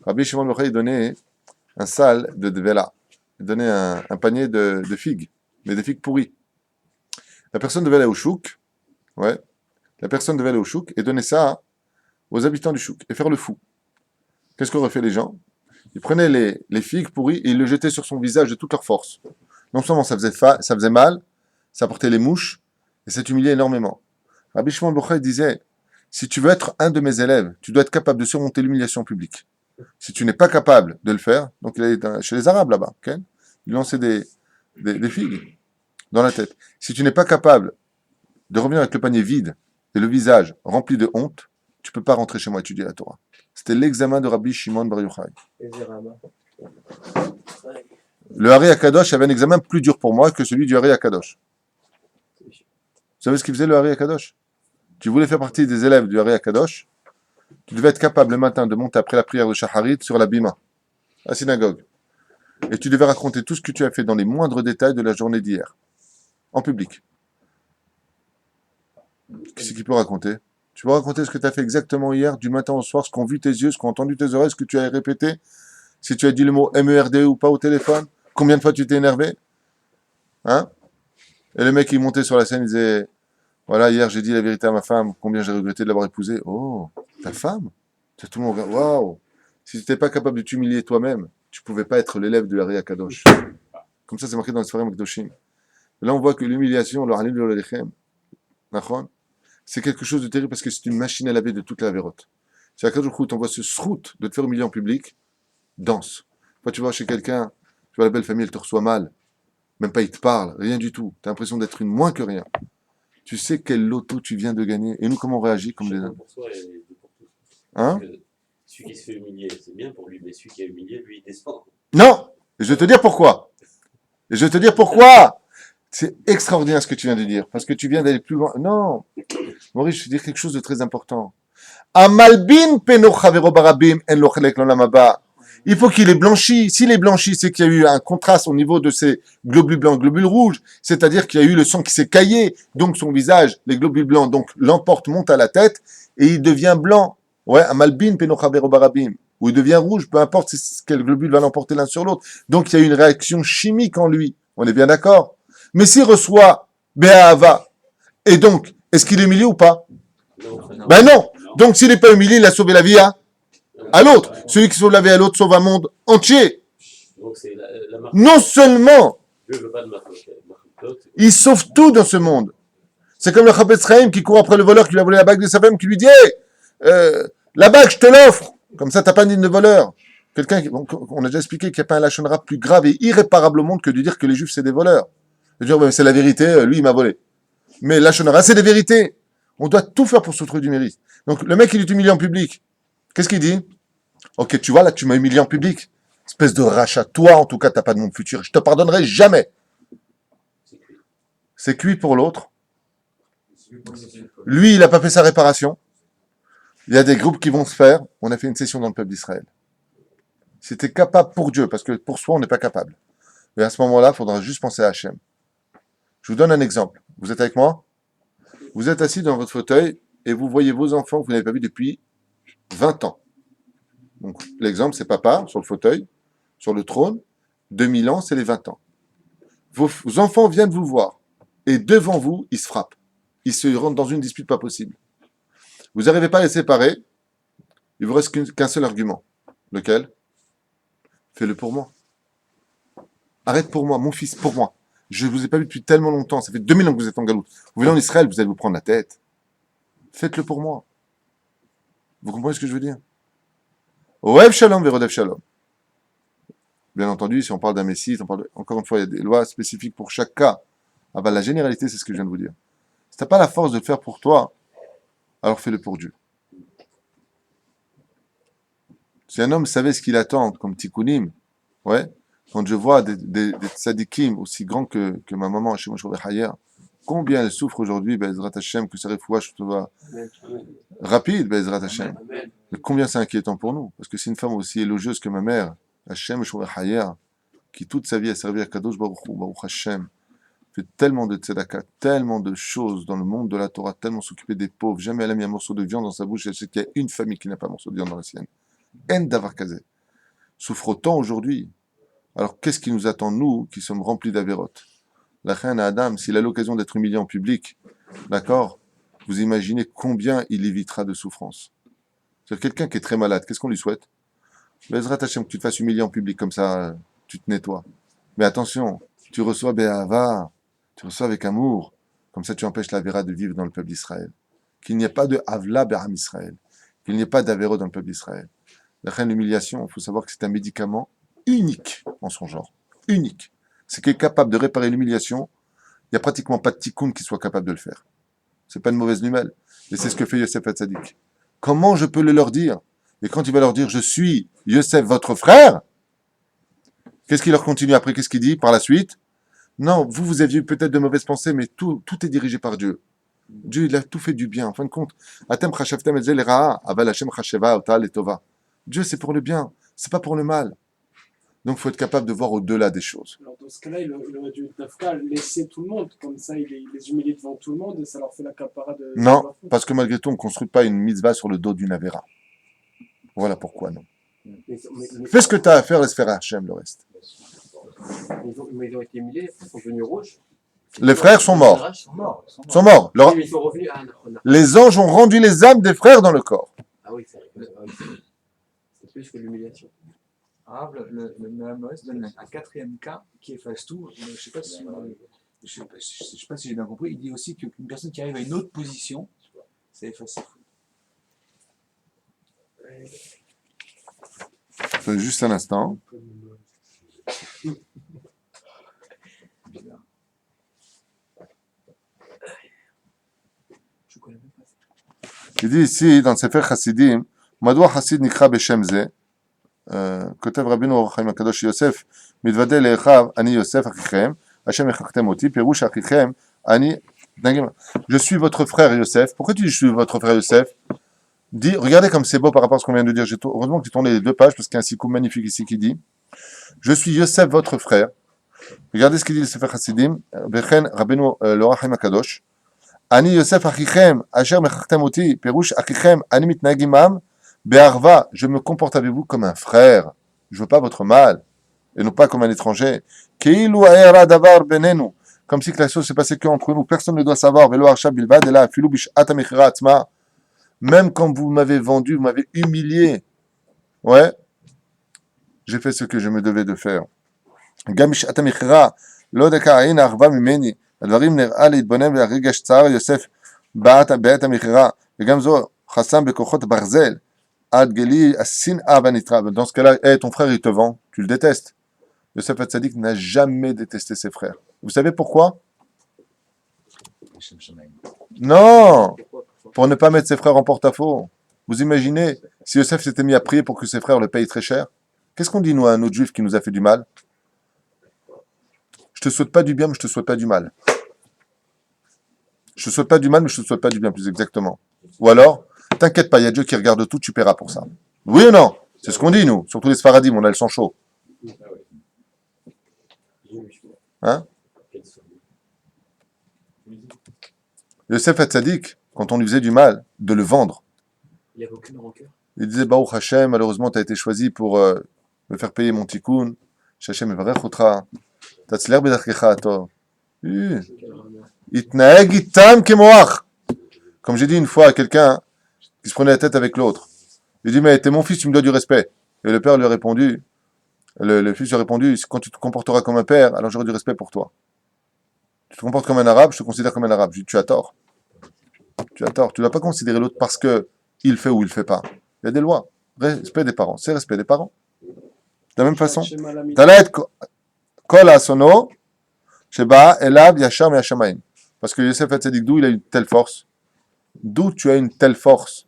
Rabbi Shimon Bar Yochai donnait un sal de Dvela. Il donnait un panier de figues, mais des figues pourries. La personne devait aller au chouk, ouais. La personne devait aller au chouk et donner ça aux habitants du chouk et faire le fou. Qu'est-ce qu'auraient fait les gens? Ils prenaient les figues pourries et ils le jetaient sur son visage de toute leur force. Non seulement ça faisait mal, ça portait les mouches et ça t'humiliait énormément. Rabbi Shimon Bar Yochai disait, si tu veux être un de mes élèves, tu dois être capable de surmonter l'humiliation publique. Si tu n'es pas capable de le faire, donc il est chez les Arabes là-bas, okay? Il lançait des figues dans la tête. Si tu n'es pas capable de revenir avec le panier vide et le visage rempli de honte, tu peux pas rentrer chez moi étudier la Torah. C'était l'examen de Rabbi Shimon Bar Yochai. Et Zerama. Le Hari Akadosh avait un examen plus dur pour moi que celui du Hari Akadosh. Vous savez ce qu'il faisait le Hari Akadosh? Tu voulais faire partie des élèves du Hari Akadosh, tu devais être capable le matin de monter après la prière de Shacharit sur la bima, à la synagogue. Et tu devais raconter tout ce que tu as fait dans les moindres détails de la journée d'hier, en public. Qu'est-ce qu'il peut raconter? Tu peux raconter ce que tu as fait exactement hier, du matin au soir, ce qu'ont vu tes yeux, ce qu'ont entendu tes oreilles, ce que tu as répété, si tu as dit le mot MERD ou pas au téléphone, combien de fois tu t'es énervé, hein? Et le mec, il montait sur la scène, il disait, voilà, hier j'ai dit la vérité à ma femme, combien j'ai regretté de l'avoir épousée. Oh, ta femme? Tout le monde regarde, waouh! Si tu n'étais pas capable de t'humilier toi-même, tu ne pouvais pas être l'élève de Hari Akadosh. Comme ça, c'est marqué dans le Sfarim Kedoshim. Là, on voit que l'humiliation, le Halil le Lechem, c'est quelque chose de terrible parce que c'est une machine à laver de toute la vérote. C'est à Kadosh Hu, on voit ce srout de te faire humilier en public, danse. Quand tu vas chez quelqu'un, tu vois la belle famille, elle te reçoit mal. Même pas, il te parle, rien du tout. Tu as l'impression d'être une moins que rien. Tu sais quel loto tu viens de gagner. Et nous, comment on réagit comme des hommes? Pour soi et pour tous. Hein? Parce que celui qui se fait humilier, c'est bien pour lui, mais celui qui est humilié, lui, il descend. Non! Et je vais te dire pourquoi. Et je vais te dire pourquoi. C'est extraordinaire ce que tu viens de dire. Parce que tu viens d'aller plus loin. Non! Maurice, je vais te dire quelque chose de très important. Amalbin peno chavero barabim en lo chelek l'olam haba. Il faut qu'il est blanchi. S'il est blanchi, c'est qu'il y a eu un contraste au niveau de ces globules blancs, globules rouges. C'est-à-dire qu'il y a eu le sang qui s'est caillé. Donc son visage, les globules blancs, donc l'emporte, monte à la tête et il devient blanc. Ouais, amalbin peno chavero barabim. Ou il devient rouge, peu importe quel globule va l'emporter l'un sur l'autre. Donc il y a une réaction chimique en lui. On est bien d'accord? Mais s'il reçoit Be'ahava, et donc, est-ce qu'il est humilié ou pas? Ben non. Donc s'il n'est pas humilié, il a sauvé la vie à l'autre. Celui qui sauve la vie à l'autre sauve un monde entier. Donc c'est la marque. Non seulement, Dieu veut pas de marque. il sauve tout dans ce monde. C'est comme le Chafetz Chaim qui court après le voleur qui lui a volé la bague de sa femme, qui lui dit hey, la bague, je te l'offre. Comme ça, t'as pas une de voleur. Quelqu'un, on a déjà expliqué qu'il n'y a pas un lachon hara plus grave et irréparable au monde que de dire que les juifs c'est des voleurs. De dire ouais, c'est la vérité, lui il m'a volé. Mais lachon hara, c'est des vérités. On doit tout faire pour se trouver du mérite. Donc le mec il est humilié en public. Qu'est-ce qu'il dit? Ok, tu vois là, tu m'as humilié en public. Espèce de rachat. Toi, en tout cas, t'as pas de monde futur. Je te pardonnerai jamais. C'est cuit pour l'autre. Lui, il n'a pas fait sa réparation. Il y a des groupes qui vont se faire. On a fait une session dans le peuple d'Israël. Si tu es capable pour Dieu, parce que pour soi, on n'est pas capable. Et à ce moment-là, il faudra juste penser à Hachem. Je vous donne un exemple. Vous êtes avec moi? Vous êtes assis dans votre fauteuil et vous voyez vos enfants que vous n'avez pas vus depuis 20 ans. Donc, l'exemple, c'est papa sur le fauteuil, sur le trône. 2000 ans, c'est les 20 ans. Vos enfants viennent vous voir. Et devant vous, ils se frappent. Ils se rentrent dans une dispute pas possible. Vous n'arrivez pas à les séparer. Il vous reste qu'un seul argument. Lequel? Fais-le pour moi. Arrête pour moi, mon fils, pour moi. Je ne vous ai pas vu depuis tellement longtemps. Ça fait 2000 ans que vous êtes en galoute. Vous venez en Israël, vous allez vous prendre la tête. Faites-le pour moi. Vous comprenez ce que je veux dire? Oev shalom verodev shalom. Bien entendu, si on parle d'un messie, encore une fois, il y a des lois spécifiques pour chaque cas. Ah ben, la généralité, c'est ce que je viens de vous dire. Si tu n'as pas la force de le faire pour toi, alors fais-le pour Dieu. Si un homme savait ce qu'il attend comme tikkunim, ouais, quand je vois des tzadikim aussi grands que ma maman, Hashem Shroveh Hayer, combien elle souffre aujourd'hui, Bezrat Hashem, que ça refouache rapide, Bezrat Hashem. Mais combien c'est inquiétant pour nous, parce que c'est une femme aussi élogieuse que ma mère, Hashem Shroveh Hayer, qui toute sa vie a servi à Kadosh Baruch Hu, Baruch Hashem, fait tellement de tzedaka, tellement de choses dans le monde de la Torah, tellement s'occuper des pauvres, jamais elle a mis un morceau de viande dans sa bouche, elle sait qu'il y a une famille qui n'a pas un morceau de viande dans la sienne. En davar kazé. Souffre autant aujourd'hui. Alors qu'est-ce qui nous attend, nous, qui sommes remplis d'avérotes? La reine Adam, s'il a l'occasion d'être humilié en public, d'accord, vous imaginez combien il évitera de souffrance. C'est quelqu'un qui est très malade, qu'est-ce qu'on lui souhaite? Bezrat Hashem, que tu te fasses humilier en public, comme ça, tu te nettoies. Mais attention, tu reçois Be'ahava, tu reçois avec amour, comme ça tu empêches l'Avéra de vivre dans le peuple d'Israël. Qu'il n'y ait pas de Havla Be'am Israël, qu'il n'y ait pas d'Avéro dans le peuple d'Israël. La reine, l'humiliation, il faut savoir que c'est un médicament unique en son genre. Unique. C'est qu'il est capable de réparer l'humiliation. Il n'y a pratiquement pas de tikkun qui soit capable de le faire. C'est pas une mauvaise nouvelle. Et c'est ce que fait Yosef Hatzadik. Comment je peux le leur dire? Et quand il va leur dire, je suis Yosef, votre frère, qu'est-ce qu'il leur continue après? Qu'est-ce qu'il dit par la suite? Non, vous aviez peut-être de mauvaises pensées, mais tout est dirigé par Dieu. Dieu, il a tout fait du bien. En fin de compte, Atem chashavtem et zel ra'a, aval Hashem chasheva ota letova. Dieu, c'est pour le bien, c'est pas pour le mal. Donc, il faut être capable de voir au-delà des choses. Alors dans ce cas-là, il aurait dû Dafka laisser tout le monde, comme ça il les humilie devant tout le monde et ça leur fait la capara de... Non, parce que malgré tout, on ne construit pas une mitzvah sur le dos d'une avéra. Voilà pourquoi non. Fais ce que tu as à faire, laisse faire à Hachem le reste. Mais ils ont été humiliés, ils sont devenus rouges. Les frères sont morts. Ils sont morts. Ils sont morts. Oui, mais ils sont revenus. Ah, non. Les anges ont rendu les âmes des frères dans le corps. Ah oui, c'est plus que l'humiliation. Ah, le Moïse donne un quatrième cas qui efface tout. Je ne sais pas si, je sais pas si j'ai bien compris. Il dit aussi qu'une personne qui arrive à une autre position, ça efface sa faute. Juste un instant. Je connais même pas ça. Il dit ici, dans le Sefer Chassidim, Madoua Chassid Nikra Beshem Ze, כותב רבינו אור החיים הקדוש יוסף, מתוודה לאחיו, אני יוסף אחיכם, השם יחכתם אותי, פירוש אחיכם, אני... Je suis votre frère Yosef. Pourquoi tu dis je suis votre frère Yosef? Dis, regardez comme c'est beau par rapport à ce qu'on vient de dire. Heureusement que tu tournes les deux pages, parce qu'il y a un sikou magnifique ici qui dit je suis Yosef, votre frère. Regardez ce qu'il dit le Sefer Chassidim, Bechen Rabbeinu l'Or HaChaim HaKadosh. Ani Yosef achichem, asher mechachtem oti, perush achichem, ani mitnag imam, be'arva, je me comporte avec vous comme un frère. Je veux pas votre mal, et non pas comme un étranger. Keilu ha'era davar benenu, comme si que la chose s'est passée qu'entre nous, personne ne doit savoir, velo arshav bilvad, et là, afilu bish'at ha'mechira atzma, même quand vous m'avez vendu, vous m'avez humilié. Ouais, j'ai fait ce que je me devais de faire. גם בשעת המכירה, לא דקה אין הערווה ממני, הדברים נראה להתבונן ולרגש צער יוסף בעת המכירה, וגם זו חסם בכוחות ברזל, עד גלי השנאה והנתרא. Dans ce cas-là, hey, ton frère il te vend, tu le détestes. Yosef Hatzadik n'a jamais détesté ses frères. Vous savez pourquoi? Non, pour ne pas mettre ses frères en porte-à-faux. Vous imaginez, si Yosef s'était mis à prier pour que ses frères le payent très cher, qu'est-ce qu'on dit nous à un autre juif qui nous a fait du mal? Je te souhaite pas du bien, mais je te souhaite pas du mal. Je te souhaite pas du mal, mais je te souhaite pas du bien, plus exactement. Ou alors, t'inquiète pas, il y a Dieu qui regarde tout, tu paieras pour ça. Oui ou non? C'est ce qu'on dit, nous. Surtout les Sfaradim, on a le sang chaud. Hein? Yosef Hatzadik, quand on lui faisait du mal, de le vendre. Il n'y avait aucune rancœur. Il disait, Baruch Hashem, malheureusement, tu as été choisi pour me faire payer mon tikkun. Hashem evarech otra. Tatzler b'darkecha atov. Itnaeg itam kemoach. Comme j'ai dit une fois à quelqu'un qui se prenait la tête avec l'autre. Il dit, mais t'es mon fils, tu me dois du respect. Et le père lui a répondu, le fils lui a répondu, quand tu te comporteras comme un père, alors j'aurai du respect pour toi. Tu te comportes comme un arabe, je te considère comme un arabe. Je dis, tu as tort. Tu as tort. Tu ne dois pas considérer l'autre parce que il fait ou il ne fait pas. Il y a des lois. Respect des parents, c'est respect des parents. De la même façon. Talet kol asono sheba elav yashar me'hashamayim. Parce que Yosef Hatzadik, d'où il a une telle force? D'où tu as une telle force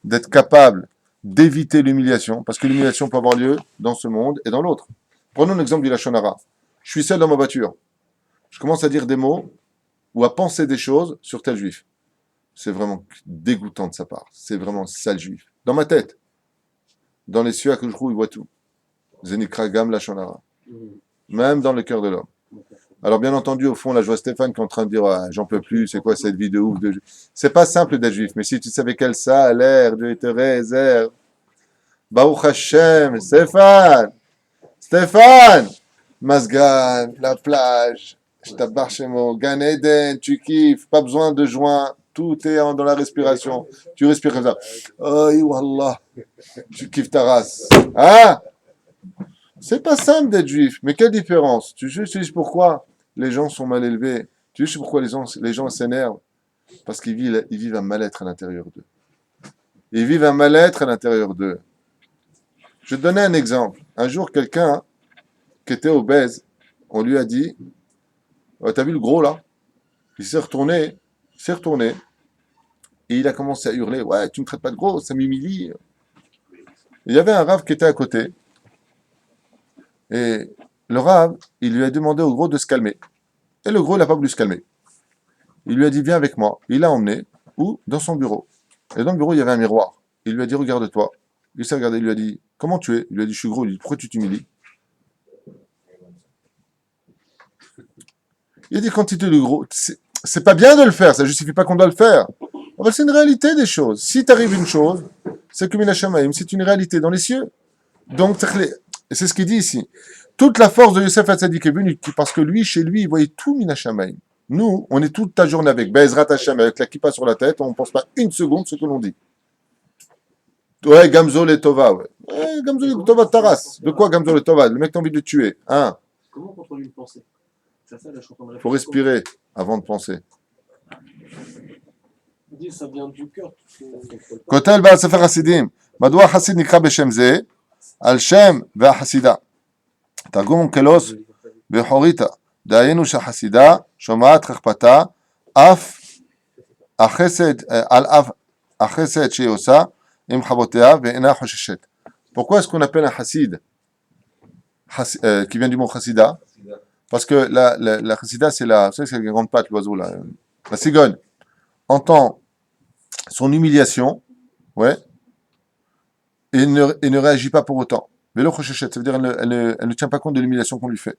d'être capable d'éviter l'humiliation? Parce que l'humiliation peut avoir lieu dans ce monde et dans l'autre. Prenons l'exemple du Lachon Hara. Je suis seul dans ma voiture. Je commence à dire des mots ou à penser des choses sur tel juif. C'est vraiment dégoûtant de sa part. C'est vraiment sale juif. Dans ma tête. Dans les cieux à que je trouve, il voit tout. Zenikra Gam Lachon Hara. Même dans le cœur de l'homme. Alors bien entendu, au fond, là, je vois Stéphane qui est en train de dire ah, j'en peux plus, c'est quoi cette vie de ouf de juif. C'est pas simple d'être juif, mais si tu savais quel ça a l'air, Dieu te réserve. Baruch Hashem, Stéphane, Masgan, la plage, je t'abarre chez moi, Gan Eden, tu kiffes, pas besoin de joint, tout est dans la respiration. Tu respires comme ça. Oh, Wallah, tu kiffes ta race. Hein? C'est pas simple d'être juif, mais quelle différence? Tu sais pourquoi les gens sont mal élevés? Tu sais pourquoi les gens s'énervent? Parce qu'ils vivent un mal-être à l'intérieur d'eux. Ils vivent un mal-être à l'intérieur d'eux. Je vais te donner un exemple. Un jour, quelqu'un qui était obèse, on lui a dit oh, t'as vu le gros là? Il s'est retourné, Et il a commencé à hurler, ouais, tu me traites pas de gros, ça m'humilie. Il y avait un rave qui était à côté. Et le rave, il lui a demandé au gros de se calmer. Et le gros, il n'a pas voulu se calmer. Il lui a dit, viens avec moi. Il l'a emmené, où? Dans son bureau. Et dans le bureau, il y avait un miroir. Il lui a dit, regarde-toi. Il s'est regardé, il lui a dit, comment tu es? Il lui a dit, je suis gros. Il lui a dit, pourquoi tu t'humilies? Il a dit, quand tu es le gros, c'est pas bien de le faire, ça justifie pas qu'on doit le faire. Enfin, c'est une réalité des choses. Si t'arrive une chose, c'est comme c'est une réalité dans les cieux. Donc, c'est ce qu'il dit ici. Toute la force de Yosef Hatzadik est venue parce que lui, chez lui, il voyait tout Minashamayim. Nous, on est toute la journée avec Bezrat Hashem, avec la kippa sur la tête, on ne pense pas une seconde ce que l'on dit. Ouais, Gamzol et Tova, ouais. Ouais, Gamzol et Tova Taras. De quoi Gamzol et Tova? Le mec a envie de le tuer. Hein? Comment contrôler une pensée? C'est ça, là, je suis en train de Il faut réfléchir. respirer avant de penser. Il dit ça vient du cœur. כותב בעל ספר חסידים, מדוע החסיד נקרא בשם זה? על שם והחסידה. תרגום אונקלוס וחוריתא, דהיינו שהחסידה שומעת חכפתה אף על אף החסד שהיא עושה עם חברותיה ואינה חוששת. Pourquoi est-ce qu'on appelle un chassid qui vient du mot chassida? Parce que la chassida, c'est la grande patte, l'oiseau, là, la cigogne, entend son humiliation, ouais, et ne réagit pas pour autant. Vélo chochechet, ça veut dire elle ne tient pas compte de l'humiliation qu'on lui fait.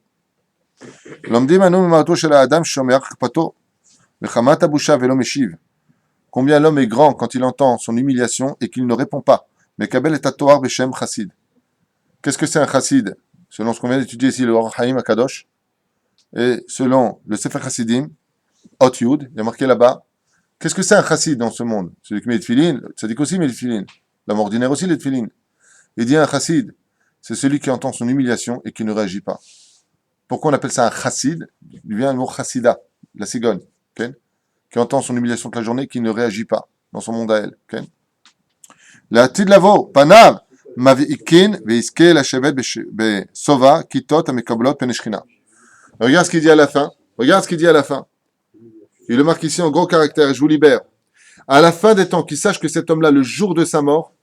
Combien l'homme est grand quand il entend son humiliation et qu'il ne répond pas. Mais Kabel est à Toar Beshem Chassid. Qu'est-ce que c'est un Chassid? Selon ce qu'on vient d'étudier ici, le Or Haïm Akadosh, et selon le Sefer Chassidim, Ot Yud, il y a marqué là-bas. Qu'est-ce que c'est un chassid dans ce monde? Celui qui met les tefilines, le tzaddik aussi met les tefilines. L'homme ordinaire aussi les tefilines. Il dit un chassid, c'est celui qui entend son humiliation et qui ne réagit pas. Pourquoi on appelle ça un chassid? Il vient le mot chassida, la cigogne, okay? Qui entend son humiliation toute la journée et qui ne réagit pas dans son monde à elle. Okay? La tid lavo, panav, mavi'ikin, ve'iske la shevet besova, kitot, amekablot, peneshchina. Regarde ce qu'il dit à la fin. Regarde ce qu'il dit à la fin. Il le marque ici en gros caractère, je vous libère. À la fin des temps, qu'il sache que cet homme-là, le jour de sa mort,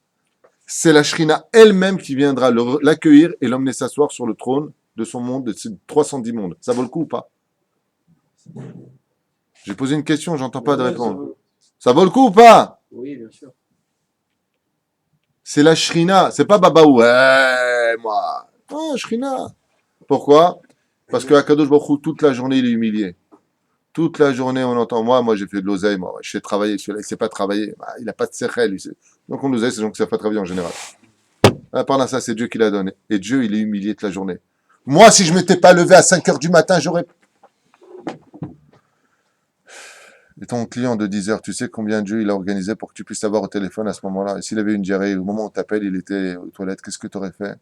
c'est la Shrina elle-même qui viendra l'accueillir et l'emmener s'asseoir sur le trône de son monde, de ses 310 mondes. Ça vaut le coup ou pas? J'ai posé une question, j'entends pas de réponse. Ça vaut le coup ou pas? Oui, bien sûr. C'est la Shrina, c'est pas Babaou. Ouais, moi. Ah, Shrina. Pourquoi? Parce que Akadosh Baruch Hu, toute la journée, il est humilié. Toute la journée, on entend, moi j'ai fait de l'oseille, moi, je sais travailler, celui-là, il ne sait pas travailler, il n'a pas de sechel, donc on l'oseille, c'est les gens qui ne savent pas travailler en général. Pendant ça, c'est Dieu qui l'a donné, et Dieu, il est humilié toute la journée. Moi, si je ne m'étais pas levé à 5h du matin, j'aurais... Et ton client de 10h, tu sais combien Dieu il a organisé pour que tu puisses avoir au téléphone à ce moment-là, et s'il avait une diarrhée, au moment où on t'appelle, il était aux toilettes, qu'est-ce que tu aurais fait?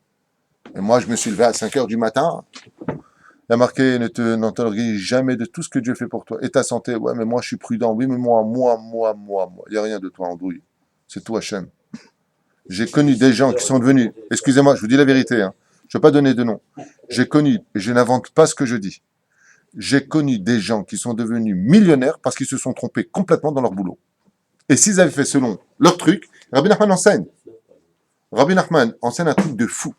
Et moi, je me suis levé à 5h du matin. Il y a marqué, ne t'enorgueillis jamais de tout ce que Dieu fait pour toi. Et ta santé, ouais, mais moi je suis prudent. Oui, mais moi. Il n'y a rien de toi, Andouille. C'est tout Hachem. J'ai connu des gens qui sont devenus, excusez-moi, je vous dis la vérité, hein, je ne veux pas donner de nom. J'ai connu, et je n'invente pas ce que je dis, j'ai connu des gens qui sont devenus millionnaires parce qu'ils se sont trompés complètement dans leur boulot. Et s'ils avaient fait selon leur truc, Rabbi Nachman enseigne. Rabbi Nachman enseigne un truc de fou.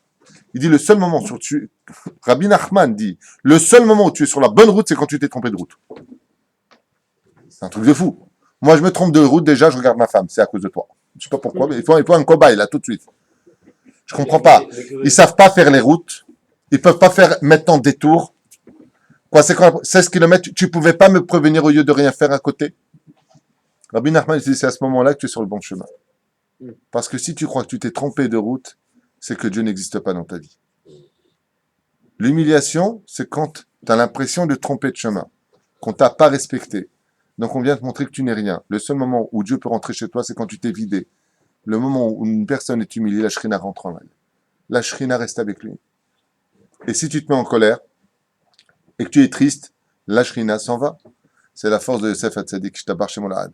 Il dit le seul moment où Rabbi Nachman dit, le seul moment où tu es sur la bonne route, c'est quand tu t'es trompé de route. C'est un truc de fou. Moi, je me trompe de route, déjà, je regarde ma femme, c'est à cause de toi. Je ne sais pas pourquoi, mais il faut un cobaye, là, tout de suite. Je ne comprends pas. Ils ne savent pas faire les routes. Ils ne peuvent pas faire maintenant des tours. Quoi, c'est 16 km, tu ne pouvais pas me prévenir au lieu de rien faire à côté. Rabbi Nachman dit, c'est à ce moment-là que tu es sur le bon chemin. Parce que si tu crois que tu t'es trompé de route, c'est que Dieu n'existe pas dans ta vie. L'humiliation, c'est quand tu as l'impression de te tromper de chemin, qu'on ne t'a pas respecté. Donc on vient te montrer que tu n'es rien. Le seul moment où Dieu peut rentrer chez toi, c'est quand tu t'es vidé. Le moment où une personne est humiliée, la Shrina rentre en elle. La Shrina reste avec lui. Et si tu te mets en colère, et que tu es triste, la Shrina s'en va. C'est la force de Yosef Hatzadik, Shtabar Shemolad.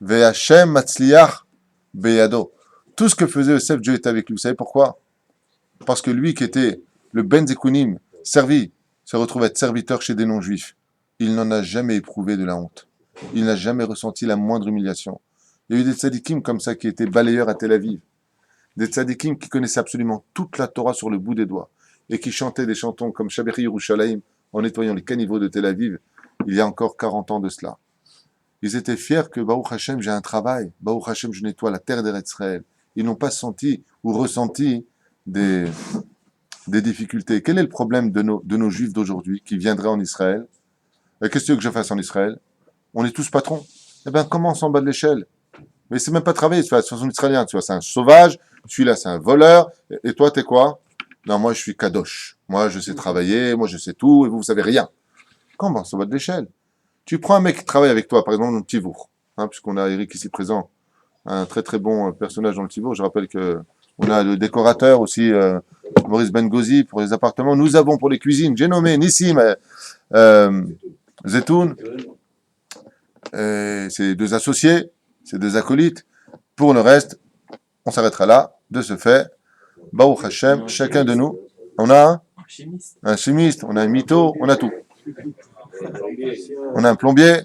Ve'Hashem Matzliach Beyado. Tout ce que faisait Yosef, Dieu était avec lui. Vous savez pourquoi? Parce que lui qui était le Ben Zekunim, servi, se retrouve être serviteur chez des non-juifs. Il n'en a jamais éprouvé de la honte. Il n'a jamais ressenti la moindre humiliation. Il y a eu des tzadikim comme ça qui étaient balayeurs à Tel Aviv. Des tzadikim qui connaissaient absolument toute la Torah sur le bout des doigts et qui chantaient des chantons comme Shabbat Yerushalayim en nettoyant les caniveaux de Tel Aviv il y a encore 40 ans de cela. Ils étaient fiers que Baruch Hashem, j'ai un travail. Baruch Hashem, je nettoie la terre d'Eretz Israël. Ils n'ont pas senti ou ressenti des difficultés. Quel est le problème de nos juifs d'aujourd'hui qui viendraient en Israël? Qu'est-ce que tu veux que je fasse en Israël? On est tous patrons. Eh bien, commence en bas de l'échelle. Mais c'est même pas travailler, tu vois, de toute façon israélien, tu vois, c'est un sauvage, celui-là c'est un voleur, et toi t'es quoi? Non, moi je suis kadosh. Moi je sais travailler, moi je sais tout, et vous savez rien. Commence en bas de l'échelle. Tu prends un mec qui travaille avec toi, par exemple dans le Tivour, hein, puisqu'on a Eric ici présent, un très très bon personnage dans le Tivour. Je rappelle que on a le décorateur aussi, Maurice Bengozi pour les appartements. Nous avons pour les cuisines, j'ai nommé Nissim, Zetoun, c'est deux associés, c'est deux acolytes. Pour le reste, on s'arrêtera là. De ce fait, Baruch Hashem, chacun de nous, on a un chimiste, on a un mytho, on a tout. On a un plombier.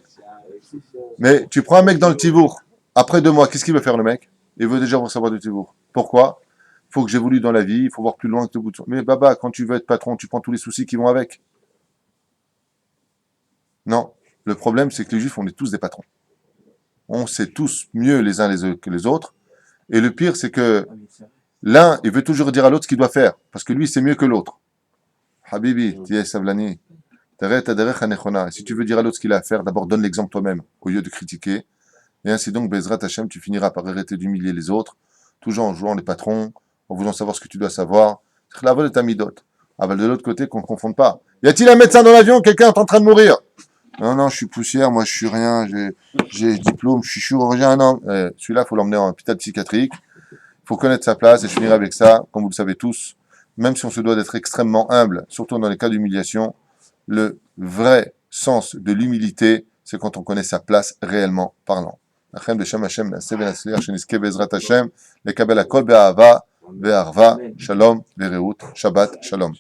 Mais tu prends un mec dans le Tivour, après 2 mois, qu'est-ce qu'il veut faire le mec? Il veut déjà savoir du Tivour. Pourquoi? Il faut que j'évolue dans la vie, il faut voir plus loin que le bout de son. Mais Baba, quand tu veux être patron, tu prends tous les soucis qui vont avec. Non. Le problème, c'est que les Juifs, on est tous des patrons. On sait tous mieux les uns que les autres. Et le pire, c'est que l'un, il veut toujours dire à l'autre ce qu'il doit faire. Parce que lui, c'est mieux que l'autre. Habibi, tiye savlani. Si tu veux dire à l'autre ce qu'il a à faire, d'abord donne l'exemple toi-même, au lieu de critiquer. Et ainsi donc, Bezrat Hashem, tu finiras par arrêter d'humilier les autres, toujours en jouant les patrons, en voulant savoir ce que tu dois savoir. C'est la vol de ta midote. Aval de l'autre côté, qu'on ne confonde pas. Y a-t-il un médecin dans l'avion? Quelqu'un est en train de mourir? Non, je suis poussière, moi je suis rien, j'ai diplôme, je suis chirurgien, non. Celui-là, il faut l'emmener en hôpital psychiatrique. Il faut connaître sa place et je finirai avec ça, comme vous le savez tous. Même si on se doit d'être extrêmement humble, surtout dans les cas d'humiliation, le vrai sens de l'humilité, c'est quand on connaît sa place réellement parlant. Achem Beshem Hashem, la Seven Asliach, Sheniske Bezrat Hashem, le Kabel Akol Be'ahava, Be'arva, Shalom, Be'reut, Shabbat, Shalom.